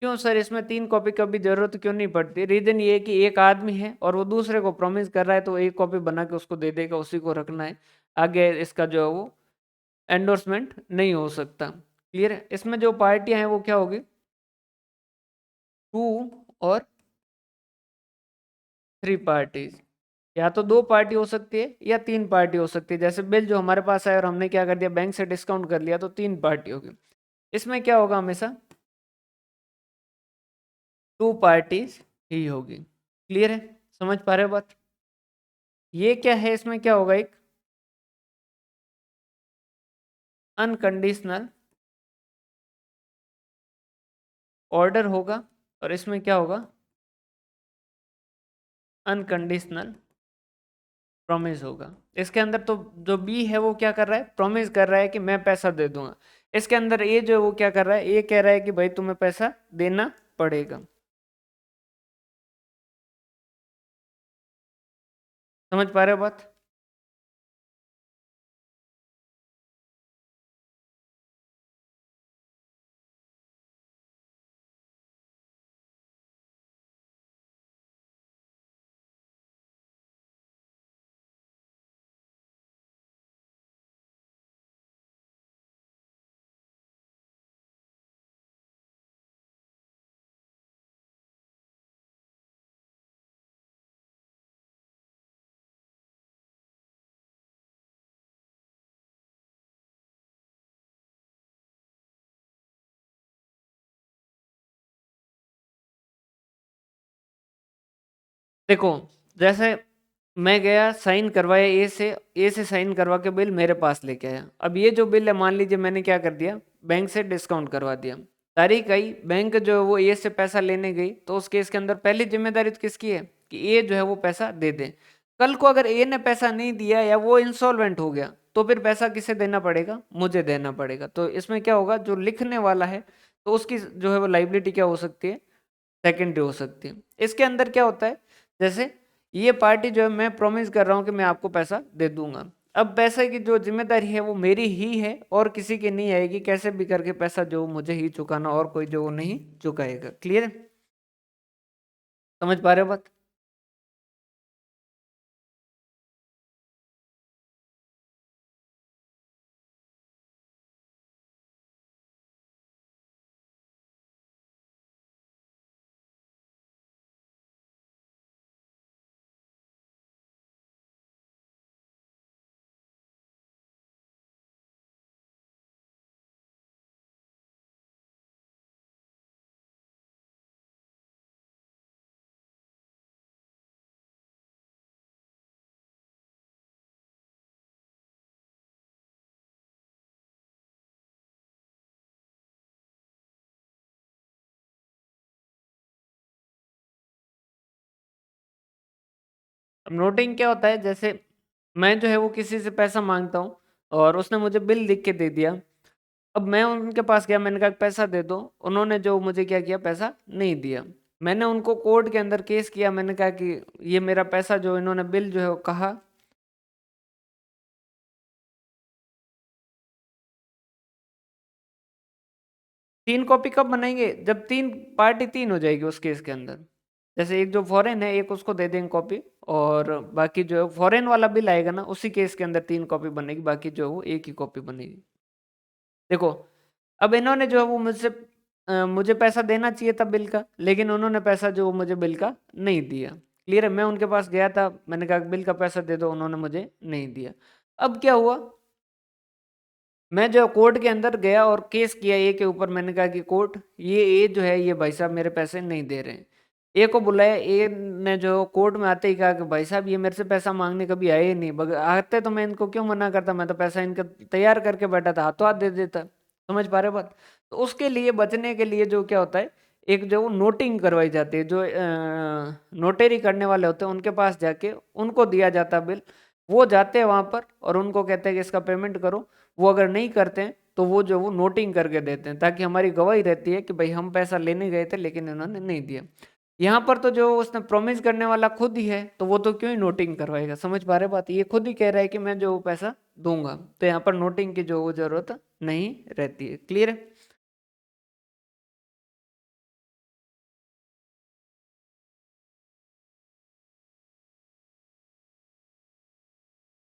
क्यों सर, इसमें 3 कॉपी की भी जरूरत क्यों नहीं पड़ती? रीजन ये है कि एक आदमी है और वो दूसरे को प्रॉमिस कर रहा है, तो एक कॉपी बना के उसको दे देगा, उसी को रखना है, आगे इसका जो है वो एंडोर्समेंट नहीं हो सकता, क्लियर है। इसमें जो पार्टियां हैं वो क्या होगी, टू और 3 पार्टीज, या तो दो पार्टी हो सकती है या तीन पार्टी हो सकती है। जैसे बिल जो हमारे पास आया और हमने क्या कर दिया, बैंक से डिस्काउंट कर लिया, तो तीन पार्टी होगी। इसमें क्या होगा, हमेशा टू पार्टीज ही होगी। क्लियर है, समझ पा रहे हो बात? ये क्या है, इसमें क्या होगा, एक अनकंडीशनल ऑर्डर होगा और इसमें क्या होगा, अनकंडीशनल प्रॉमिस होगा। इसके अंदर तो जो बी है वो क्या कर रहा है, प्रॉमिस कर रहा है कि मैं पैसा दे दूंगा। इसके अंदर ए जो है वो क्या कर रहा है, ए कह रहा है कि भाई तुम्हें पैसा देना पड़ेगा। समझ पा रहे हो बात? देखो, जैसे मैं गया साइन करवाया ए से साइन करवा के बिल मेरे पास लेके आया। अब ये जो बिल है, मान लीजिए मैंने क्या कर दिया, बैंक से डिस्काउंट करवा दिया। तारीख आई, बैंक जो है वो ए से पैसा लेने गई, तो उस केस के अंदर पहली जिम्मेदारी तो किसकी है कि ए जो है वो पैसा दे दे। कल को अगर ए ने पैसा नहीं दिया या वो इंसॉल्वेंट हो गया, तो फिर पैसा किसे देना पड़ेगा, मुझे देना पड़ेगा। तो इसमें क्या होगा, जो लिखने वाला है तो उसकी जो है वो लाइबिलिटी क्या हो सकती है, सेकेंडरी हो सकती है। इसके अंदर क्या होता है, जैसे ये पार्टी जो है मैं प्रॉमिस कर रहा हूं कि मैं आपको पैसा दे दूंगा। अब पैसे की जो जिम्मेदारी है वो मेरी ही है और किसी की नहीं आएगी। कैसे भी करके पैसा जो मुझे ही चुकाना, और कोई जो वो नहीं चुकाएगा। क्लियर है, समझ पा रहे हो बात? अब नोटिंग क्या होता है, जैसे मैं जो है वो किसी से पैसा मांगता हूँ और उसने मुझे बिल लिख के दे दिया। अब मैं उनके पास गया, मैंने कहा पैसा दे दो, उन्होंने जो मुझे क्या किया, पैसा नहीं दिया। मैंने उनको कोर्ट के अंदर केस किया, मैंने कहा कि ये मेरा पैसा जो इन्होंने बिल जो है वो कहा। तीन कॉपी कब बनाएंगे, जब तीन पार्टी तीन हो जाएगी उस केस के अंदर। जैसे एक जो फॉरेन है, एक उसको दे देंगे कॉपी, और बाकी जो है फॉरेन वाला बिल आएगा ना, उसी केस के अंदर तीन कॉपी बनेगी, बाकी जो है वो एक ही कॉपी बनेगी। देखो, अब इन्होंने जो है वो मुझसे मुझे पैसा देना चाहिए था बिल का, लेकिन उन्होंने पैसा जो मुझे बिल का नहीं दिया। क्लियर है, मैं उनके पास गया था, मैंने कहा बिल का पैसा दे दो, उन्होंने मुझे नहीं दिया। अब क्या हुआ, मैं जो कोर्ट के अंदर गया और केस किया ए के ऊपर। मैंने कहा कि कोर्ट, ये ए जो है ये भाई साहब मेरे पैसे नहीं दे रहे हैं। ए को बुलाया, ए ने जो कोर्ट में आते ही कहा कि भाई साहब ये मेरे से पैसा मांगने कभी आए ही नहीं, आते तो मैं इनको क्यों मना करता, मैं तो पैसा इनका तैयार करके बैठा था, हाथों हाथ दे देता। समझ पा रहे हो बात? तो उसके लिए बचने के लिए जो क्या होता है, एक जो वो नोटिंग करवाई जाती है, जो नोटेरी करने वाले होते हैं उनके पास जाके उनको दिया जाता है बिल। वो जाते हैं वहां पर और उनको कहते हैं कि इसका पेमेंट करो। वो अगर नहीं करते हैं तो वो जो वो नोटिंग करके देते हैं, ताकि हमारी गवाही रहती है कि भाई हम पैसा लेने गए थे लेकिन इन्होंने नहीं दिया। यहाँ पर तो जो उसने प्रॉमिस करने वाला खुद ही है, तो वो तो क्यों ही नोटिंग करवाएगा। समझ पा रहे बात? ये खुद ही कह रहा है कि मैं जो पैसा दूंगा, तो यहाँ पर नोटिंग की जो वो जरूरत नहीं रहती है। क्लियर है,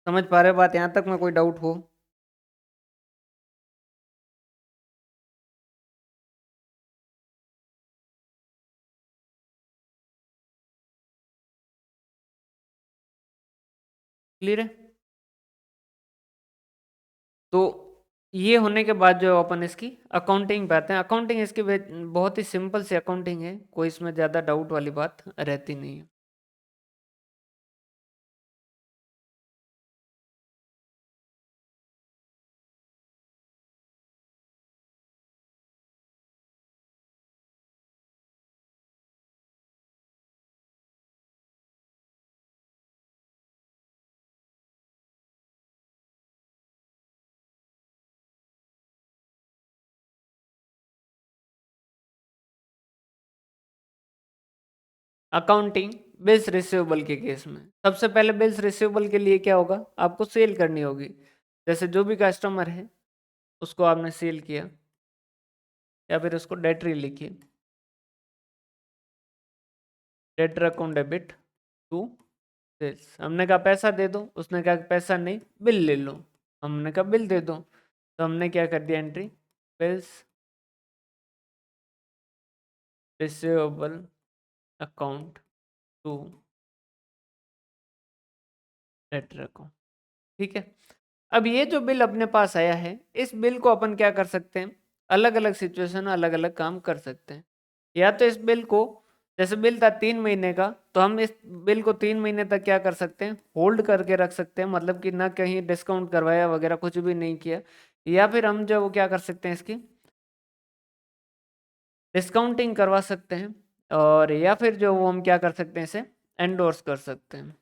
समझ पा रहे बात यहाँ तक में, कोई डाउट हो? क्लियर है? तो ये होने के बाद जो अपन इसकी अकाउंटिंग पे आते हैं। अकाउंटिंग इसकी बहुत ही सिंपल सी अकाउंटिंग है, कोई इसमें ज़्यादा डाउट वाली बात रहती नहीं है। अकाउंटिंग बिल्स रिसीवेबल के केस में सबसे पहले बिल्स रिसीवेबल के लिए क्या होगा, आपको सेल करनी होगी। जैसे जो भी कस्टमर है उसको आपने सेल किया, या फिर उसको डेटरी लिखिए, debtor account debit to sales. हमने कहा पैसा दे दो, उसने कहा पैसा नहीं बिल ले लो, हमने कहा बिल दे दो, तो हमने क्या कर दिया entry, bills receivable account to debtor account. ठीक है। अब ये जो बिल अपने पास आया है, इस बिल को अपन क्या कर सकते हैं, अलग अलग सिचुएशन में अलग अलग काम कर सकते हैं। या तो इस बिल को, जैसे बिल था 3 महीने का, तो हम इस बिल को 3 महीने तक क्या कर सकते हैं, होल्ड करके रख सकते हैं, मतलब कि ना कहीं डिस्काउंट करवाया वगैरह कुछ भी नहीं किया। या फिर हम जो वो क्या कर सकते हैं, इसकी डिस्काउंटिंग करवा सकते हैं, और या फिर जो वो हम क्या कर सकते हैं, इसे एंडोर्स कर सकते हैं,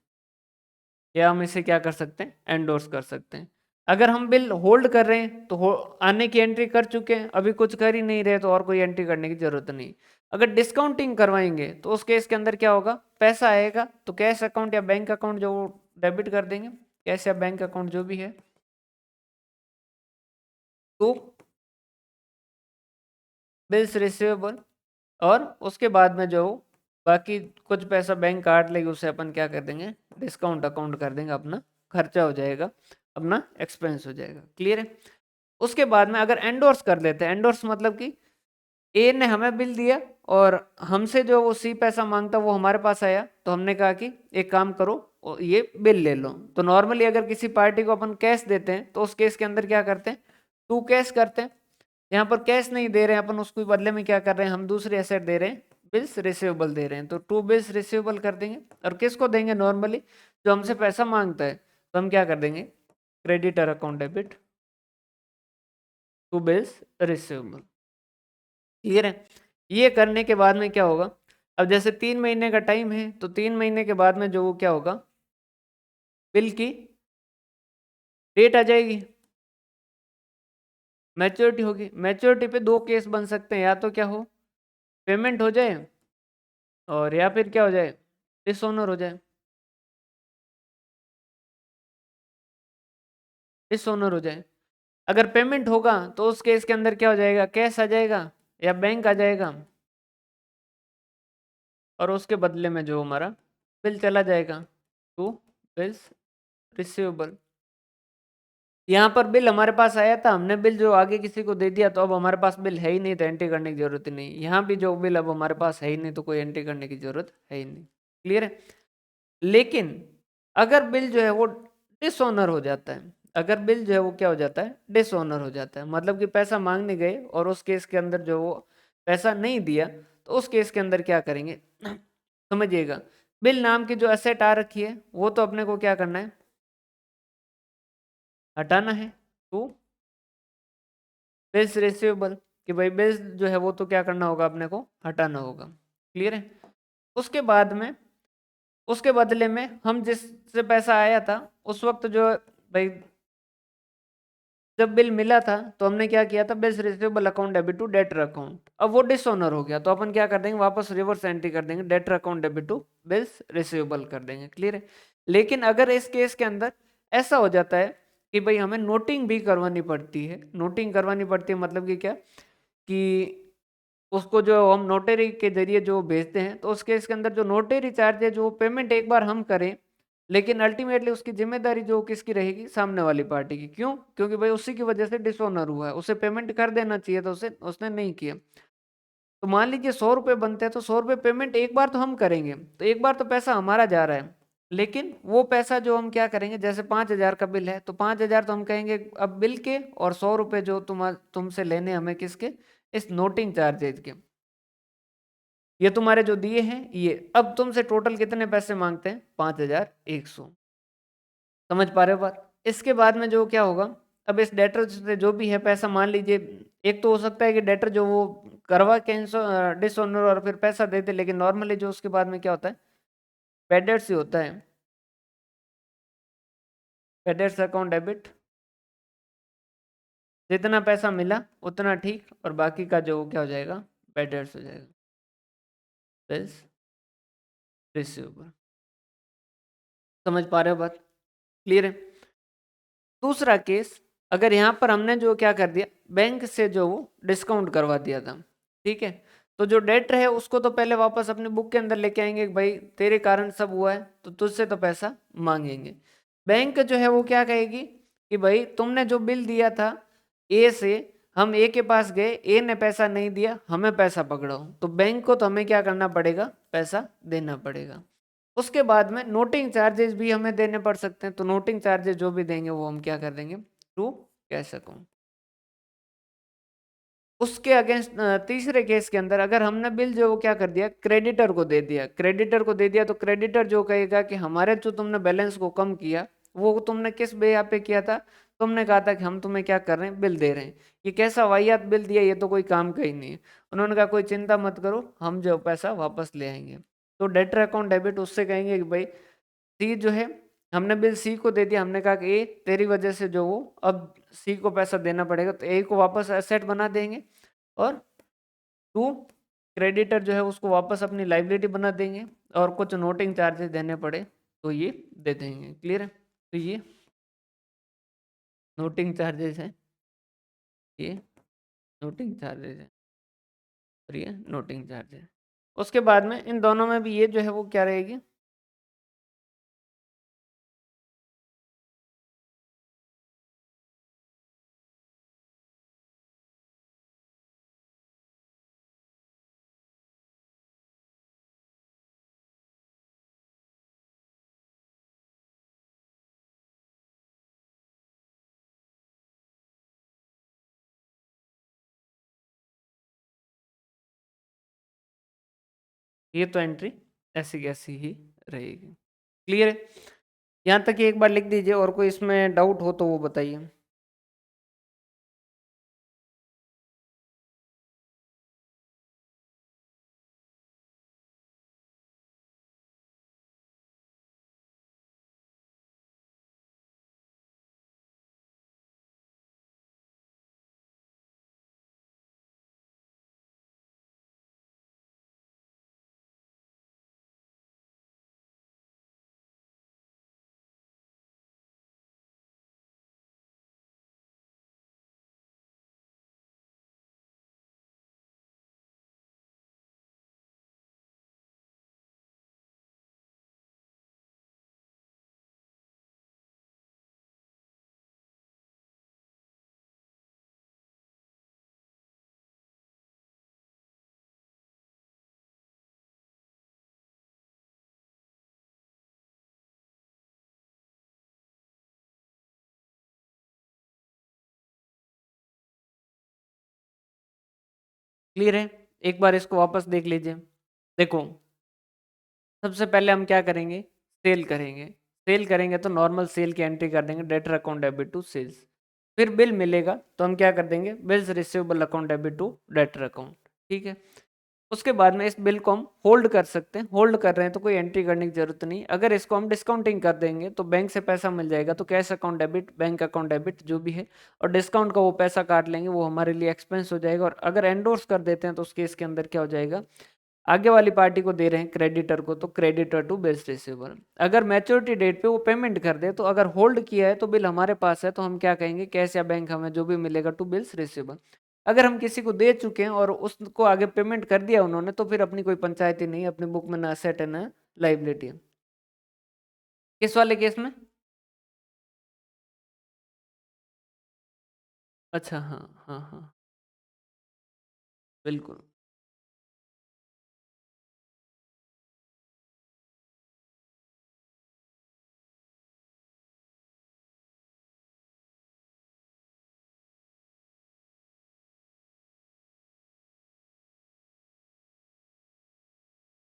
या हम इसे क्या कर सकते हैं, एंडोर्स कर सकते हैं। अगर हम बिल होल्ड कर रहे हैं तो आने की एंट्री कर चुके हैं, अभी कुछ कर ही नहीं रहे तो और कोई एंट्री करने की जरूरत नहीं। अगर डिस्काउंटिंग करवाएंगे तो उस केस के अंदर क्या होगा, पैसा आएगा तो कैश अकाउंट या बैंक अकाउंट जो डेबिट कर देंगे, कैश या बैंक अकाउंट जो भी है, तो बिल्स रिसीवेबल, और उसके बाद में जो बाकी कुछ पैसा बैंक काट लेगी उसे अपन क्या कर देंगे, डिस्काउंट अकाउंट कर देंगे, अपना खर्चा हो जाएगा, अपना एक्सपेंस हो जाएगा। क्लियर है? उसके बाद में अगर एंडोर्स कर लेते हैं, एंडोर्स मतलब कि ए ने हमें बिल दिया और हमसे जो वो सी पैसा मांगता वो हमारे पास आया, तो हमने कहा कि एक काम करो ये बिल ले लो। तो नॉर्मली अगर किसी पार्टी को अपन कैश देते हैं तो उस केस के अंदर क्या करते हैं, टू कैश करते हैं। यहाँ पर कैश नहीं दे रहे हैं अपन, उसको बदले में क्या कर रहे हैं, हम दूसरे एसेट दे रहे हैं, बिल्स रिसीवेबल दे रहे हैं, तो टू बिल्स रिसीवेबल कर देंगे। और किसको देंगे, नॉर्मली जो हमसे पैसा मांगता है, तो हम क्या कर देंगे, creditor account debit to bills receivable. Clear है? ये करने के बाद में क्या होगा, अब जैसे 3 महीने का टाइम है, तो 3 महीने के बाद में जो वो क्या होगा, बिल की डेट आ जाएगी, मैच्योरिटी होगी। मैच्योरिटी पे दो केस बन सकते हैं, या तो क्या हो, पेमेंट हो जाए, और या फिर क्या हो जाए, डिसऑनर हो जाए, डिसऑनर हो जाए। अगर पेमेंट होगा तो उस केस के अंदर क्या हो जाएगा, कैश आ जाएगा या बैंक आ जाएगा, और उसके बदले में जो हमारा बिल चला जाएगा टू बिल्स रिसीवेबल। यहाँ पर बिल हमारे पास आया था, हमने बिल जो आगे किसी को दे दिया, तो अब हमारे पास बिल है ही नहीं, तो एंट्री करने की जरूरत ही नहीं। यहाँ भी जो बिल अब हमारे पास है ही नहीं, तो कोई एंट्री करने की जरूरत है ही नहीं। क्लियर है? लेकिन अगर बिल जो है वो डिसऑनर हो जाता है, अगर बिल जो है वो क्या हो जाता है, डिसऑनर हो जाता है, मतलब कि पैसा मांगने गए और उस केस के अंदर जो वो पैसा नहीं दिया, तो उस केस के अंदर क्या करेंगे समझिएगा, बिल नाम की जो एसेट आ रखी है वो तो अपने को क्या करना है, हटाना है। तो बिल्स रिसीवेबल, कि भाई बिल्स जो है वो तो क्या करना होगा, अपने को हटाना होगा। क्लियर है? उसके बाद में, उसके बदले में हम जिससे पैसा आया था उस वक्त जो भाई जब बिल मिला था, तो हमने क्या किया था, bills receivable account debit to debtor account. अब वो डिसऑनर हो गया, तो अपन क्या कर देंगे, वापस रिवर्स एंट्री कर देंगे, debtor account debit to bills receivable कर देंगे। क्लियर है? लेकिन अगर इस केस के अंदर ऐसा हो जाता है कि भाई हमें नोटिंग भी करवानी पड़ती है, नोटिंग करवानी पड़ती है मतलब कि क्या, कि उसको जो हम नोटरी के जरिए जो भेजते हैं, तो उस केस के अंदर जो नोटरी चार्ज है, जो पेमेंट एक बार हम करें, लेकिन अल्टीमेटली उसकी जिम्मेदारी जो किसकी रहेगी, सामने वाली पार्टी की। क्यों? क्योंकि भाई उसी की वजह से डिसऑनर हुआ है, उसे पेमेंट कर देना चाहिए, तो उसे उसने नहीं किया। तो मान लीजिए 100 रुपये बनते हैं, तो 100 रुपये पेमेंट एक बार तो हम करेंगे, तो एक बार तो पैसा हमारा जा रहा है, लेकिन वो पैसा जो हम क्या करेंगे, जैसे 5,000 का बिल है तो 5,000 तो हम कहेंगे अब बिल के, और 100 रुपए जो तुमसे लेने हमें किसके, इस नोटिंग चार्जेज के। ये तुम्हारे जो दिए हैं ये, अब तुमसे टोटल कितने पैसे मांगते हैं, 5,100। समझ पा रहे हो बात। इसके बाद में जो क्या होगा, अब इस डेटर से जो भी है पैसा, मान लीजिए एक तो हो सकता है कि डेटर जो वो करवा कैंसर डिसऑनर और फिर पैसा देते, लेकिन नॉर्मली जो उसके बाद में क्या होता है, बैड डेट्स ही होता है, बैड डेट्स अकाउंट डेबिट, जितना पैसा मिला उतना ठीक, और बाकी का जो क्या हो जाएगा, बैड डेट्स हो जाएगा, बिल्स रिसीवेबल। समझ पा रहे हो बात, क्लियर है। दूसरा केस, अगर यहाँ पर हमने जो क्या कर दिया, बैंक से जो वो डिस्काउंट करवा दिया था, ठीक है, तो जो डेटर है उसको तो पहले वापस अपने बुक के अंदर लेके आएंगे कि भाई तेरे कारण सब हुआ है, तो तुझसे तो पैसा मांगेंगे। बैंक जो है वो क्या कहेगी कि भाई तुमने जो बिल दिया था ए से, हम ए के पास गए, ए ने पैसा नहीं दिया, हमें पैसा पकड़ाओ, तो बैंक को तो हमें क्या करना पड़ेगा, पैसा देना पड़ेगा। उसके बाद में नोटिंग चार्जेस भी हमें देने पड़ सकते हैं, तो नोटिंग चार्जेस जो भी देंगे वो हम क्या कर देंगे, टू कैश अकाउंट। उसके अगेंस्ट तीसरे केस के अंदर अगर हमने बिल जो वो क्या कर दिया, क्रेडिटर को दे दिया, क्रेडिटर को दे दिया, तो क्रेडिटर जो कहेगा कि हमारे जो तुमने बैलेंस को कम किया, वो तुमने किस बेया पे किया था, तुमने कहा था कि हम तुम्हें क्या कर रहे हैं, बिल दे रहे हैं, ये कैसा वाहियात बिल दिया, ये तो कोई काम का ही नहीं है। उन्होंने कहा कोई चिंता मत करो, हम जो पैसा वापस ले आएंगे। तो डेटर अकाउंट डेबिट उससे कहेंगे कि भाई सी जो है, हमने बिल सी को दे दिया, हमने कहा कि ए तेरी वजह से जो वो अब सी को पैसा देना पड़ेगा, तो ए को वापस एसेट बना देंगे, और टू क्रेडिटर जो है उसको वापस अपनी लाइबिलिटी बना देंगे, और कुछ नोटिंग चार्जेस देने पड़े तो ये दे देंगे। क्लियर है। तो ये नोटिंग चार्जेस है, ये नोटिंग चार्जेस है, और ये नोटिंग चार्जेस। उसके बाद में इन दोनों में भी ये जो है वो क्या रहेगी, ये तो एंट्री ऐसी कैसी ही रहेगी। क्लियर है। यहाँ तक ही एक बार लिख दीजिए, और कोई इसमें डाउट हो तो वो बताइए। क्लियर है। एक बार इसको वापस देख लीजिए। देखो, सबसे पहले हम क्या करेंगे, सेल करेंगे। सेल करेंगे तो नॉर्मल सेल की एंट्री कर देंगे, debtor account debit to sales. फिर बिल मिलेगा तो हम क्या कर देंगे, bills receivable account debit to debtor account. ठीक है। उसके बाद में इस बिल को हम होल्ड कर सकते हैं, होल्ड कर रहे हैं तो कोई एंट्री करने की जरूरत नहीं। अगर इसको हम डिस्काउंटिंग कर देंगे तो बैंक से पैसा मिल जाएगा, तो cash account debit, bank account debit जो भी है, और डिस्काउंट का वो पैसा काट लेंगे, वो हमारे लिए एक्सपेंस हो जाएगा। और अगर एंडोर्स कर देते हैं तो उस केस के अंदर क्या हो जाएगा, आगे वाली पार्टी को दे रहे हैं क्रेडिटर को, तो क्रेडिटर टू बिल्स रिसीवेबल। अगर मैच्योरिटी डेट पे वो पेमेंट कर दे, तो अगर होल्ड किया है तो बिल हमारे पास है, तो हम क्या कहेंगे, कैश या बैंक हमें जो भी मिलेगा टू बिल्स रिसीवेबल। अगर हम किसी को दे चुके हैं और उसको आगे पेमेंट कर दिया उन्होंने, तो फिर अपनी कोई पंचायती नहीं, अपनी बुक में ना असेट है ना लाइबिलिटी है। किस वाले केस में? अच्छा, हाँ हाँ हाँ, बिल्कुल।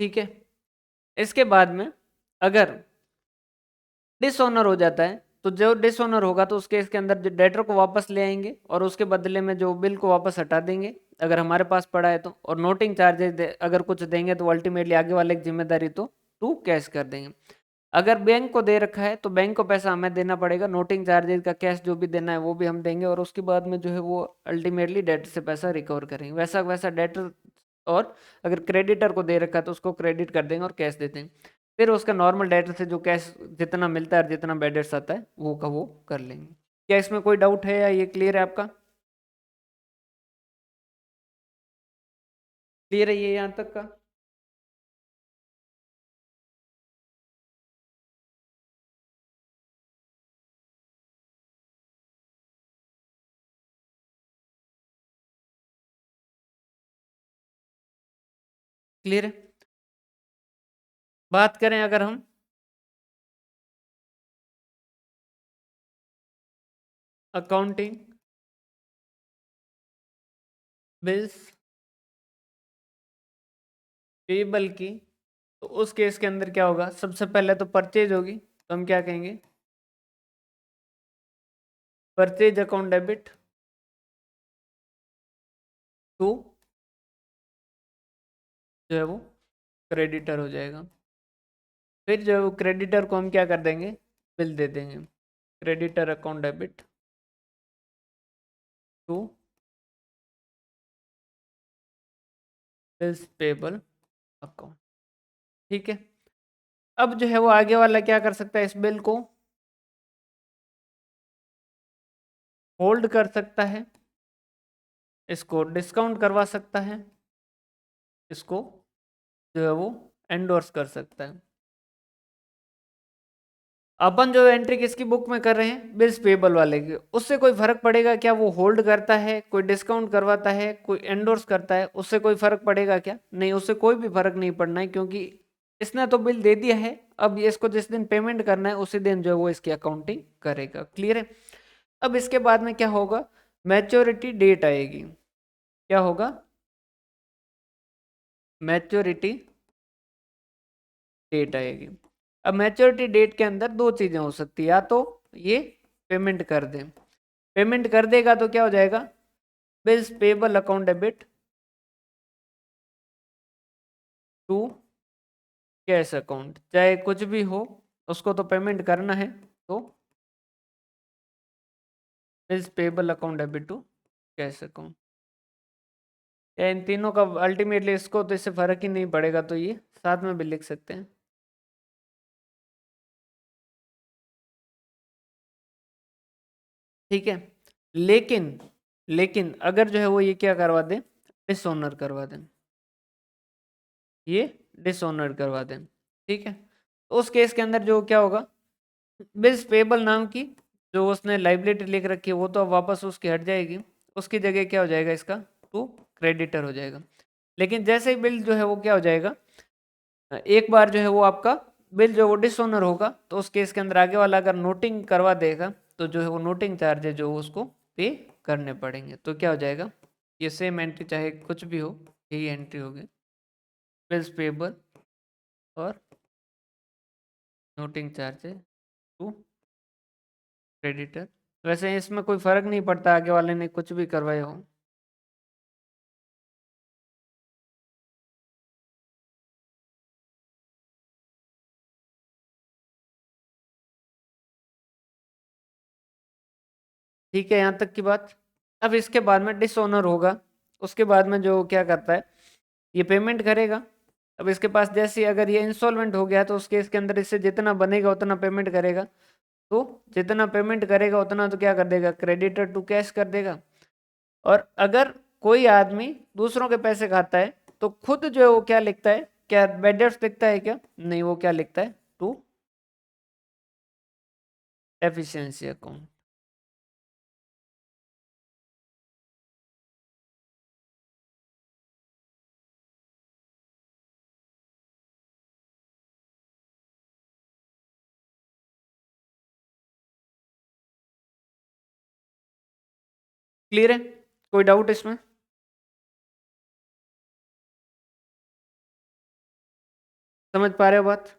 ठीक है। इसके बाद में अगर डिसऑनर हो जाता है तो जो डिसऑनर होगा तो उस केस के अंदर जो डेटर को वापस ले आएंगे और उसके बदले में जो बिल को वापस हटा देंगे अगर हमारे पास पड़ा है तो, और नोटिंग चार्जेस अगर कुछ देंगे तो अल्टीमेटली आगे वाले की जिम्मेदारी तो टू कैश कर देंगे। अगर बैंक को दे रखा है तो बैंक को पैसा हमें देना पड़ेगा, नोटिंग चार्जेस का कैश जो भी देना है वो भी हम देंगे और उसके बाद में जो है वो अल्टीमेटली डेटर से पैसा रिकवर करेंगे। वैसा वैसा डेटर, और अगर क्रेडिटर को दे रखा है तो उसको क्रेडिट कर देंगे और कैश दे देंगे। फिर उसका नॉर्मल डेटर से जो कैश जितना मिलता है और जितना बैड डेट्स आता है वो का वो कर लेंगे। क्या इसमें कोई डाउट है या ये क्लियर है आपका? क्लियर है ये यहाँ तक का? क्लियर है। बात करें अगर हम अकाउंटिंग बिल्स पेबल की, तो उस केस के अंदर क्या होगा, सबसे पहले तो परचेज होगी तो हम क्या कहेंगे, परचेज अकाउंट डेबिट टू जो है वो क्रेडिटर हो जाएगा। फिर जो क्रेडिटर को हम क्या कर देंगे, बिल दे देंगे, creditor account debit to bills payable account. ठीक है। अब जो है वो आगे वाला क्या कर सकता है, इस बिल को होल्ड कर सकता है, इसको डिस्काउंट करवा सकता है, इसको जो है वो एंडोर्स कर सकता है। अपन जो एंट्री किसकी बुक में कर रहे हैं, बिल्स पेबल वाले की, उससे कोई फर्क पड़ेगा क्या वो होल्ड करता है, कोई डिस्काउंट करवाता है, कोई एंडोर्स करता है, उससे कोई फर्क पड़ेगा क्या? नहीं, उससे कोई भी फर्क नहीं पड़ना है, क्योंकि इसने तो बिल दे दिया है। अब इसको जिस दिन पेमेंट करना है उसी दिन जो है वो इसकी अकाउंटिंग करेगा। क्लियर है। अब इसके बाद में क्या होगा, मैच्योरिटी डेट आएगी। क्या होगा, मैच्योरिटी डेट आएगी। अब मैच्योरिटी डेट के अंदर दो चीजें हो सकती है, या तो ये पेमेंट कर दें, पेमेंट कर देगा तो क्या हो जाएगा, bills payable account debit to cash account, चाहे कुछ भी हो उसको तो पेमेंट करना है, तो bills payable account debit to cash account. या इन तीनों का अल्टीमेटली इसको तो इससे फर्क ही नहीं पड़ेगा, तो ये साथ में भी लिख सकते हैं। ठीक है। लेकिन लेकिन अगर जो है वो ये क्या करवा दें, डिसऑनर करवा दें, ये डिसऑनर करवा दें। ठीक है। तो उस केस के अंदर जो क्या होगा, बिल्स पेबल नाम की जो उसने लाइबिलिटी लिख रखी है वो तो अब वापस उसकी हट जाएगी, उसकी जगह क्या हो जाएगा, इसका टू क्रेडिटर हो जाएगा। लेकिन जैसे ही बिल जो है वो क्या हो जाएगा, एक बार जो है वो आपका बिल जो वो डिसऑनर होगा तो उस केस के अंदर आगे वाला अगर नोटिंग करवा देगा तो जो है वो नोटिंग चार्जेस जो उसको पे करने पड़ेंगे। तो क्या हो जाएगा, ये सेम एंट्री चाहे कुछ भी हो, यही एंट्री होगी, बिल्स पेबल और नोटिंग चार्जेस टू क्रेडिटर। वैसे इसमें कोई फर्क नहीं पड़ता आगे वाले ने कुछ भी करवाया हो। ठीक है, यहाँ तक की बात। अब इसके बाद में डिसऑनर होगा, उसके बाद में जो क्या करता है, ये पेमेंट करेगा। अब इसके पास जैसे ही अगर ये इंस्टॉलमेंट हो गया तो उस केस के अंदर इससे जितना बनेगा उतना पेमेंट करेगा, तो जितना पेमेंट करेगा उतना तो क्या कर देगा, क्रेडिटर टू कैश कर देगा। और अगर कोई आदमी दूसरों के पैसे खाता है तो खुद जो है वो क्या लिखता है, क्या बैड डेट्स लिखता है क्या? नहीं, वो क्या लिखता है, टू एफिशिएंसी अकाउंट। क्लियर है, कोई डाउट इसमें? समझ पा रहे हो बात?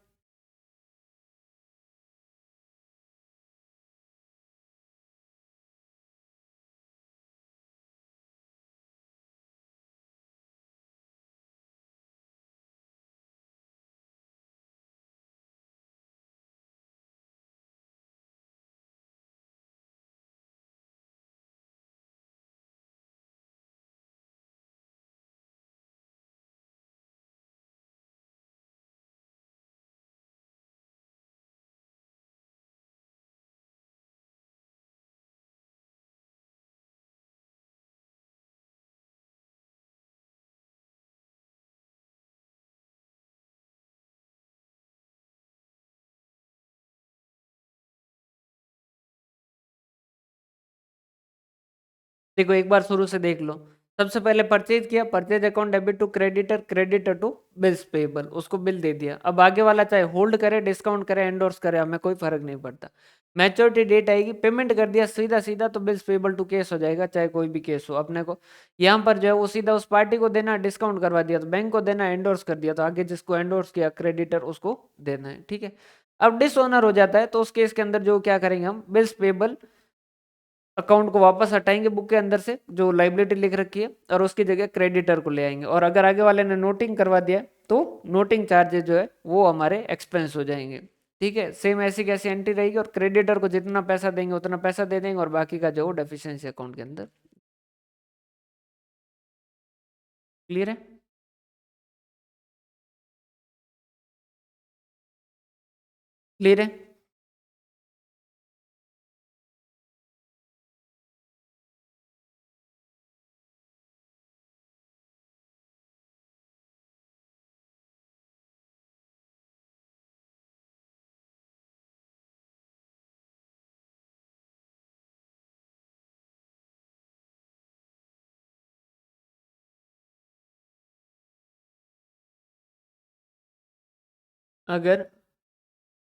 देखो एक बार शुरू से देख लो। सबसे पहले परचेज किया, purchase account debit to creditor, creditor to bills payable, उसको बिल दे दिया। अब आगे वाला चाहे होल्ड करे, डिस्काउंट करे, एंडोर्स करे, हमें कोई फर्क नहीं पड़ता। मैच्योरिटी डेट आएगी, पेमेंट कर दिया सीधा सीधा, तो बिल्स पेबल टू केस हो जाएगा, चाहे कोई भी केस हो अपने को। यहाँ पर जो है वो सीधा उस पार्टी को देना, डिस्काउंट करवा दिया तो बैंक को देना, एंडोर्स कर दिया तो आगे जिसको एंडोर्स किया क्रेडिटर उसको देना है, ठीक है। अब डिसओनर हो जाता है तो उस केस के अंदर जो क्या करेंगे हम, बिल्स पेबल अकाउंट को वापस हटाएंगे बुक के अंदर से जो लाइबिलिटी लिख रखी है, और उसकी जगह क्रेडिटर को ले आएंगे। और अगर आगे वाले ने नोटिंग करवा दिया तो नोटिंग चार्जेस जो है वो हमारे एक्सपेंस हो जाएंगे, ठीक है। सेम ऐसी कैसी एंट्री रहेगी, और क्रेडिटर को जितना पैसा देंगे उतना पैसा दे देंगे, और बाकी का जो डेफिशिएंसी अकाउंट के अंदर। क्लियर है? क्लियर है? अगर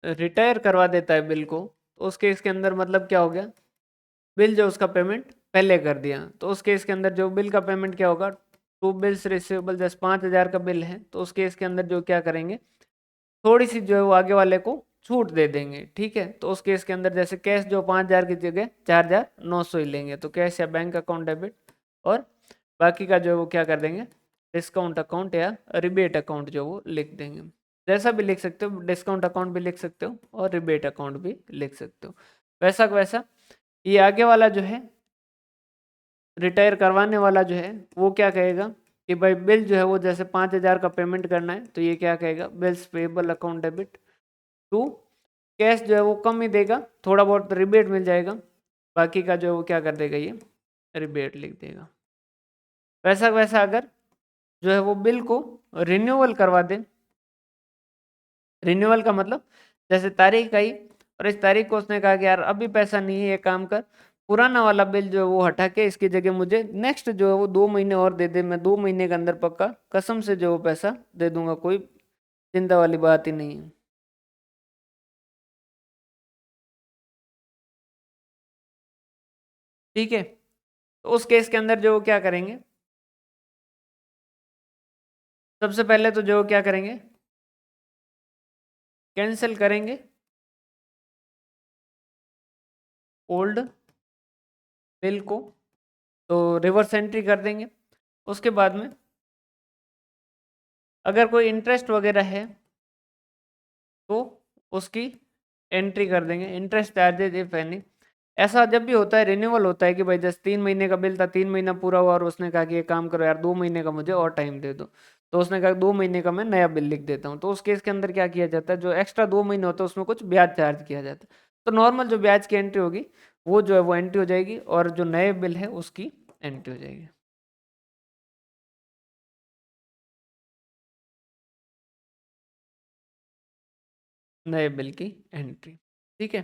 रिटायर करवा देता है बिल को, तो उस केस के अंदर मतलब क्या हो गया, बिल जो उसका पेमेंट पहले कर दिया, तो उस केस के अंदर जो बिल का पेमेंट क्या होगा, टू बिल्स रिसीवेबल, जैसे 5,000 का बिल है तो उस केस के अंदर जो क्या करेंगे, थोड़ी सी जो है वो आगे वाले को छूट दे देंगे, ठीक है। तो उस केस के अंदर जैसे कैश जो 5,000 की जगह 4,900 ही लेंगे, तो कैश या बैंक अकाउंट डेबिट, और बाकी का जो है वो क्या कर देंगे, डिस्काउंट अकाउंट या रिबेट अकाउंट जो वो लिख देंगे। जैसा भी लिख सकते हो, डिस्काउंट अकाउंट भी लिख सकते हो और रिबेट अकाउंट भी लिख सकते हो, वैसा का वैसा। ये आगे वाला जो है रिटायर करवाने वाला जो है वो क्या कहेगा कि भाई बिल जो है वो जैसे 5,000 का पेमेंट करना है, तो ये क्या कहेगा, bills payable account debit to, cash जो है वो कम ही देगा, थोड़ा बहुत रिबेट मिल जाएगा, बाकी का जो है वो क्या कर देगा, ये रिबेट लिख देगा। वैसा वैसा अगर जो है वो बिल को रिन्यूअल करवा दे, रिन्यूअल का मतलब जैसे तारीख आई और इस तारीख को उसने कहा कि यार अभी पैसा नहीं है, ये काम कर, पुराना वाला बिल जो है वो हटा के इसकी जगह मुझे नेक्स्ट जो है वो 2 महीने और दे दे, मैं 2 महीने के अंदर पक्का कसम से जो वो पैसा दे दूंगा, कोई चिंता वाली बात ही नहीं है, ठीक है। तो उस केस के अंदर जो वो क्या करेंगे, सबसे पहले तो जो क्या करेंगे, कैंसिल करेंगे ओल्ड बिल को, तो रिवर्स एंट्री कर देंगे। उसके बाद में अगर कोई इंटरेस्ट वगैरह है तो उसकी एंट्री कर देंगे, इंटरेस्ट चार्जेज इफ एनी। ऐसा जब भी होता है, रिन्यूअल होता है कि भाई जैसे 3 महीने का बिल था, 3 महीना पूरा हुआ और उसने कहा कि ये काम करो यार, 2 महीने का मुझे और टाइम दे दो, तो उसने कहा 2 महीने का मैं नया बिल लिख देता हूँ, तो उस केस के अंदर क्या किया जाता है, जो एक्स्ट्रा 2 महीने होता है उसमें कुछ ब्याज चार्ज किया जाता है, तो नॉर्मल जो ब्याज की एंट्री होगी वो जो है वो एंट्री हो जाएगी, और जो नए बिल है उसकी एंट्री हो जाएगी। नए बिल की एंट्री, ठीक है।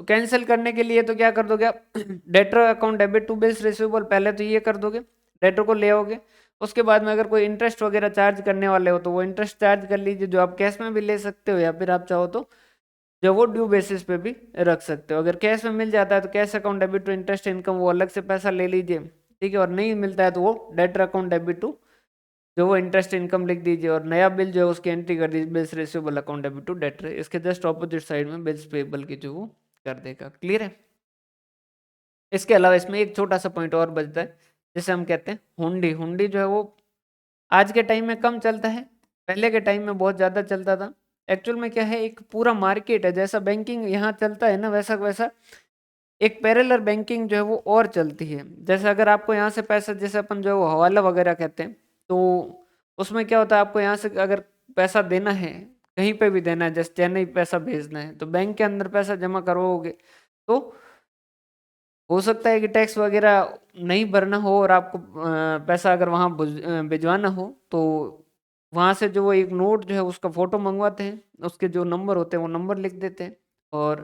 तो कैंसिल करने के लिए तो क्या कर दोगे आप, debtor account debit to bills receivable, पहले तो ये कर दोगे, डेटर को ले आओगे। उसके बाद में अगर कोई इंटरेस्ट वगैरह चार्ज करने वाले हो तो वो इंटरेस्ट चार्ज कर लीजिए, जो आप कैश में भी ले सकते हो, या फिर आप चाहो तो जो वो ड्यू बेसिस पे भी रख सकते हो। अगर कैश में मिल जाता है तो cash account debit to interest income, वो अलग से पैसा ले लीजिए, ठीक है। और नहीं मिलता है तो वो डेटर अकाउंट डेबिट टू जो वो इंटरेस्ट इनकम लिख दीजिए और नया बिल जो है उसकी एंट्री कर दीजिए bills receivable account debit to debtor, इसके जस्ट ऑपोजिट साइड में बिल्स पेबल की जो वो कर देगा। क्लियर है? इसके अलावा इसमें एक छोटा सा पॉइंट और बचता है, जिसे हम कहते हैं हुंडी। हुंडी जो है वो आज के टाइम में कम चलता है, पहले के टाइम में बहुत ज़्यादा चलता था। एक्चुअल में क्या है, एक पूरा मार्केट है, जैसा बैंकिंग यहाँ चलता है ना, वैसा वैसा एक पैरेलल बैंकिंग जो है वो और चलती है। जैसे अगर आपको यहाँ से पैसा, जैसे अपन जो है वो हवाला वगैरह कहते हैं, तो उसमें क्या होता है, आपको यहाँ से अगर पैसा देना है, कहीं पे भी देना है, जैसे चेन्नई पैसा भेजना है, तो बैंक के अंदर पैसा जमा करोगे तो हो सकता है कि टैक्स वगैरह नहीं भरना हो, और आपको पैसा अगर वहाँ भिजवाना हो तो वहाँ से जो वो एक नोट जो है उसका फोटो मंगवाते हैं, उसके जो नंबर होते हैं वो नंबर लिख देते हैं, और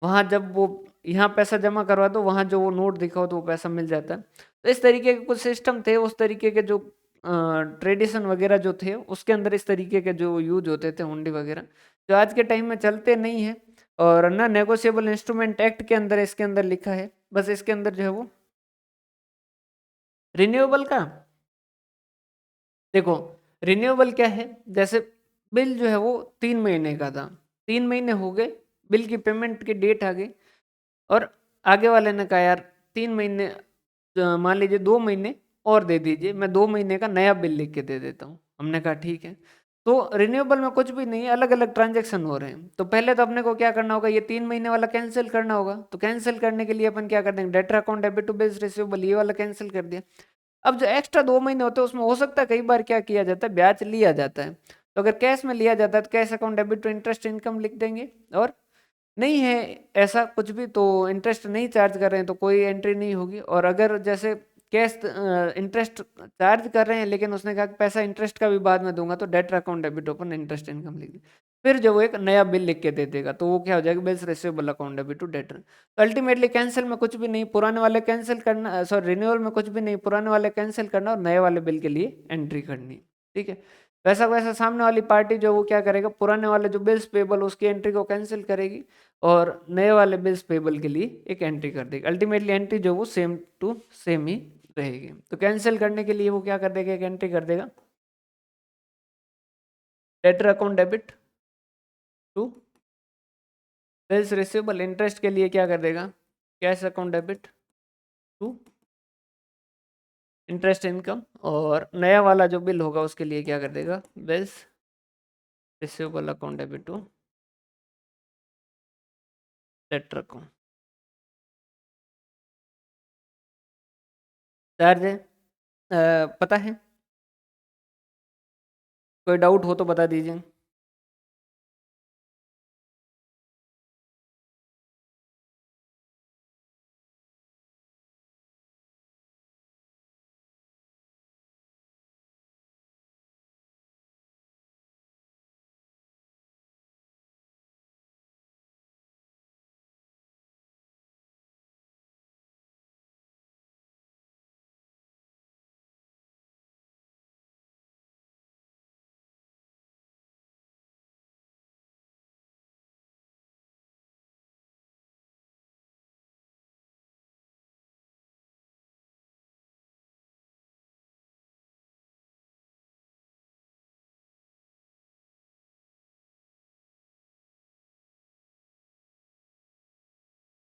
वहाँ जब वो यहाँ पैसा जमा करवा दो, वहाँ जो वो नोट दिखाओ तो वो पैसा मिल जाता है। तो इस तरीके के कुछ सिस्टम थे, उस तरीके के जो ट्रेडिशन वगैरह जो थे उसके अंदर इस तरीके के जो यूज होते थे हुंडी वगैरह, जो आज के टाइम में चलते नहीं है। और ना नेगोशिएबल इंस्ट्रूमेंट एक्ट के अंदर इसके अंदर लिखा है, बस इसके अंदर जो है वो रिन्यूएबल का, देखो रिन्यूएबल क्या है, जैसे बिल जो है वो 3 महीने का था, 3 महीने हो गए, बिल की पेमेंट की डेट आ गई, और आगे वाले ने कहा यार 3 महीने, मान लीजिए 2 महीने और दे दीजिए, मैं 2 महीने का नया बिल लिख के दे देता हूँ। हमने कहा ठीक है। तो रिन्यूएबल में कुछ भी नहीं है, अलग अलग ट्रांजेक्शन हो रहे हैं, तो पहले तो अपने को क्या करना होगा, ये 3 महीने वाला कैंसिल करना होगा। तो कैंसिल करने के लिए अपन क्या कर देंगे, debtor account debit to bills receivable, ये वाला कैंसिल कर दिया। अब जो एक्स्ट्रा 2 महीने होते हैं उसमें हो सकता है कई बार क्या किया जाता है, ब्याज लिया जाता है। तो अगर कैश में लिया जाता है तो cash account debit to interest income लिख देंगे, और नहीं है ऐसा कुछ भी तो इंटरेस्ट नहीं चार्ज कर रहे हैं तो कोई एंट्री नहीं होगी। और अगर जैसे कैश इंटरेस्ट चार्ज कर रहे हैं लेकिन उसने कहा कि पैसा इंटरेस्ट का भी बाद में दूंगा, तो debtor account debit open interest income लिख दी, फिर जो वो एक नया बिल लिख के दे देगा, तो वो क्या हो जाएगा, bills receivable account debit to debtor. तो अल्टीमेटली कैंसिल में कुछ भी नहीं, पुराने वाले कैंसिल करना, सॉरी रिन्यूअल में कुछ भी नहीं, पुराने वाले कैंसिल करना और नए वाले बिल के लिए एंट्री करनी। ठीक है? वैसा वैसा सामने वाली पार्टी जो वो क्या करेगा, पुराने वाले जो बिल्स पेबल उसकी एंट्री को कैंसिल करेगी और नए वाले बिल्स पेबल के लिए एक एंट्री कर देगी। अल्टीमेटली एंट्री जो वो सेम टू सेम ही रहेगी। तो कैंसिल करने के लिए वो क्या कर देगा, एक एंट्री कर देगा, debtor account debit to bills receivable, interest के लिए क्या कर देगा, cash account debit to interest income, और नया वाला जो बिल होगा उसके लिए क्या कर देगा, bills receivable account debit to debtor account. Charge है, पता है, कोई डाउट हो तो बता दीजिए।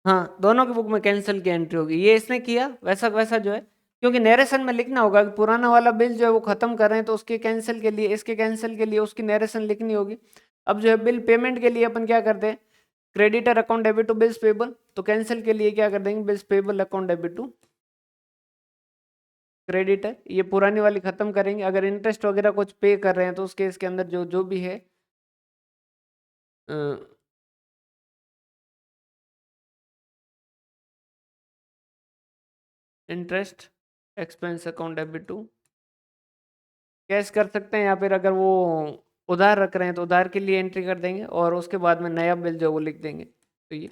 हाँ, दोनों की बुक में कैंसिल की एंट्री होगी, ये इसने किया वैसा वैसा जो है, क्योंकि नरेशन में लिखना होगा कि पुराना वाला बिल जो है वो खत्म कर रहे हैं, तो उसके कैंसिल के लिए, इसके कैंसिल के लिए उसकी नरेशन लिखनी होगी। अब जो है बिल पेमेंट के लिए अपन क्या करते हैं, creditor account debit to bills payable, तो कैंसिल के लिए क्या कर देंगे, bills payable account debit to creditor, ये पुरानी वाली खत्म करेंगे। अगर इंटरेस्ट वगैरह कुछ पे कर रहे हैं तो उस केस के अंदर जो जो भी है interest expense account debit to cash कर सकते हैं, या फिर अगर वो उधार रख रहे हैं तो उधार के लिए एंट्री कर देंगे, और उसके बाद में नया बिल जो वो लिख देंगे। तो ये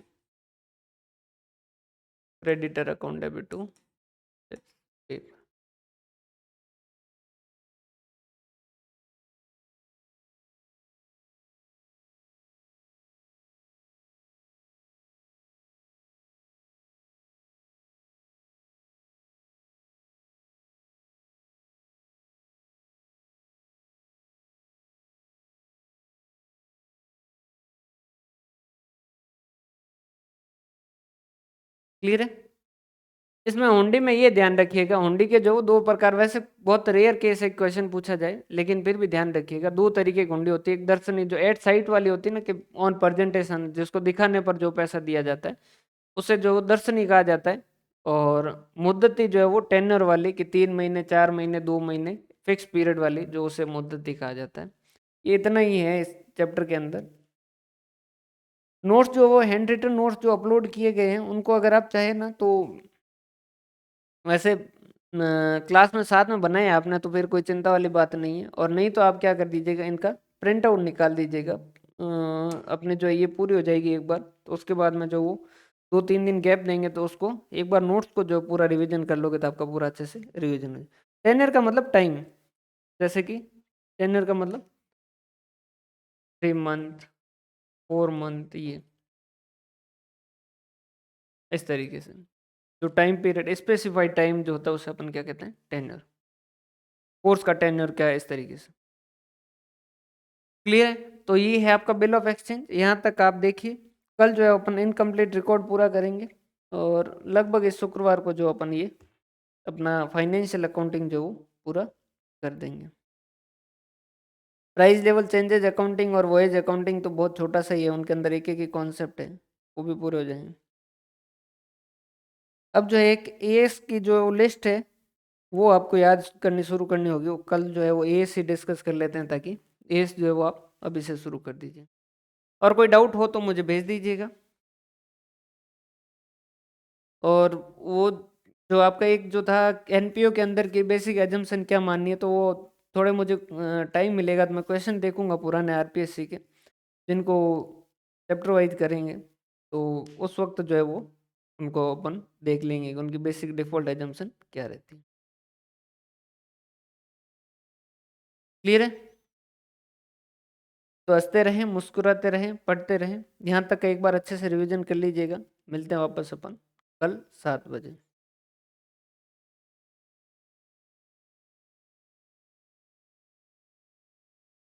creditor account debit to clear है? इसमें हुंडी में ये ध्यान रखिएगा, हुंडी के जो दो प्रकार, वैसे बहुत रेयर केस एक क्वेश्चन पूछा जाए, लेकिन फिर भी ध्यान रखिएगा दो तरीके की हुंडी होती है। एक दर्शनी जो एट साइट वाली होती है ना, कि ऑन प्रेजेंटेशन, जिसको दिखाने पर जो पैसा दिया जाता है, उसे जो दर्शनी कहा जाता है। और मुद्दती जो है वो टेन्योर वाली, कि 3 महीने, 4 महीने, 2 महीने, फिक्स पीरियड वाली, जो उसे मुद्दती कहा जाता है। ये इतना ही है इस चैप्टर के अंदर। नोट्स जो वो हैंड रिटन नोट्स जो अपलोड किए गए हैं, उनको अगर आप चाहें ना तो वैसे क्लास में साथ में बनाए आपने, तो फिर कोई चिंता वाली बात नहीं है। और नहीं तो आप क्या कर दीजिएगा, इनका प्रिंट आउट निकाल दीजिएगा। अपने जो है ये पूरी हो जाएगी एक बार, तो उसके बाद में जो वो 2-3 दिन गैप देंगे, तो उसको एक बार नोट्स को जो पूरा रिवीजन कर लोगे, तो आपका पूरा अच्छे से रिवीजन हो। टेनर का मतलब टाइम, जैसे कि टेनर का मतलब 3 मंथ, 4 मंथ, ये इस तरीके से जो टाइम पीरियड, स्पेसिफाइड टाइम जो होता है, उसे अपन क्या कहते हैं, टेन्योर। कोर्स का टेन्योर क्या है, इस तरीके से। क्लियर है? तो ये है आपका बिल ऑफ एक्सचेंज। यहाँ तक आप देखिए। कल जो है अपन इनकम्प्लीट रिकॉर्ड पूरा करेंगे, और लगभग इस शुक्रवार को जो अपन ये अपना फाइनेंशियल अकाउंटिंग जो वो पूरा कर देंगे। प्राइस लेवल चेंजेज अकाउंटिंग और वॉयज अकाउंटिंग तो बहुत छोटा सा ही है, उनके अंदर एक एक ही कॉन्सेप्ट है, वो भी पूरे हो जाएंगे। अब जो है एक एएस की जो लिस्ट है, वो आपको याद करनी शुरू करनी होगी। वो कल जो है वो एएस ही डिस्कस कर लेते हैं, ताकि एएस जो है वो आप अभी से शुरू कर दीजिए। और कोई डाउट हो तो मुझे भेज दीजिएगा। और वो जो आपका एक जो था एनपीओ के अंदर की बेसिक एजम्पशन क्या माननी है, तो वो थोड़े मुझे टाइम मिलेगा तो मैं क्वेश्चन देखूंगा पुराने आरपीएससी के, जिनको चैप्टर वाइज करेंगे, तो उस वक्त जो है वो उनको अपन देख लेंगे कि उनकी बेसिक डिफॉल्ट एजम्पशन क्या रहती है। क्लियर है? तो हंसते रहें, मुस्कुराते रहें, पढ़ते रहें। यहाँ तक एक बार अच्छे से रिवीजन कर लीजिएगा। मिलते हैं वापस अपन कल 7 बजे।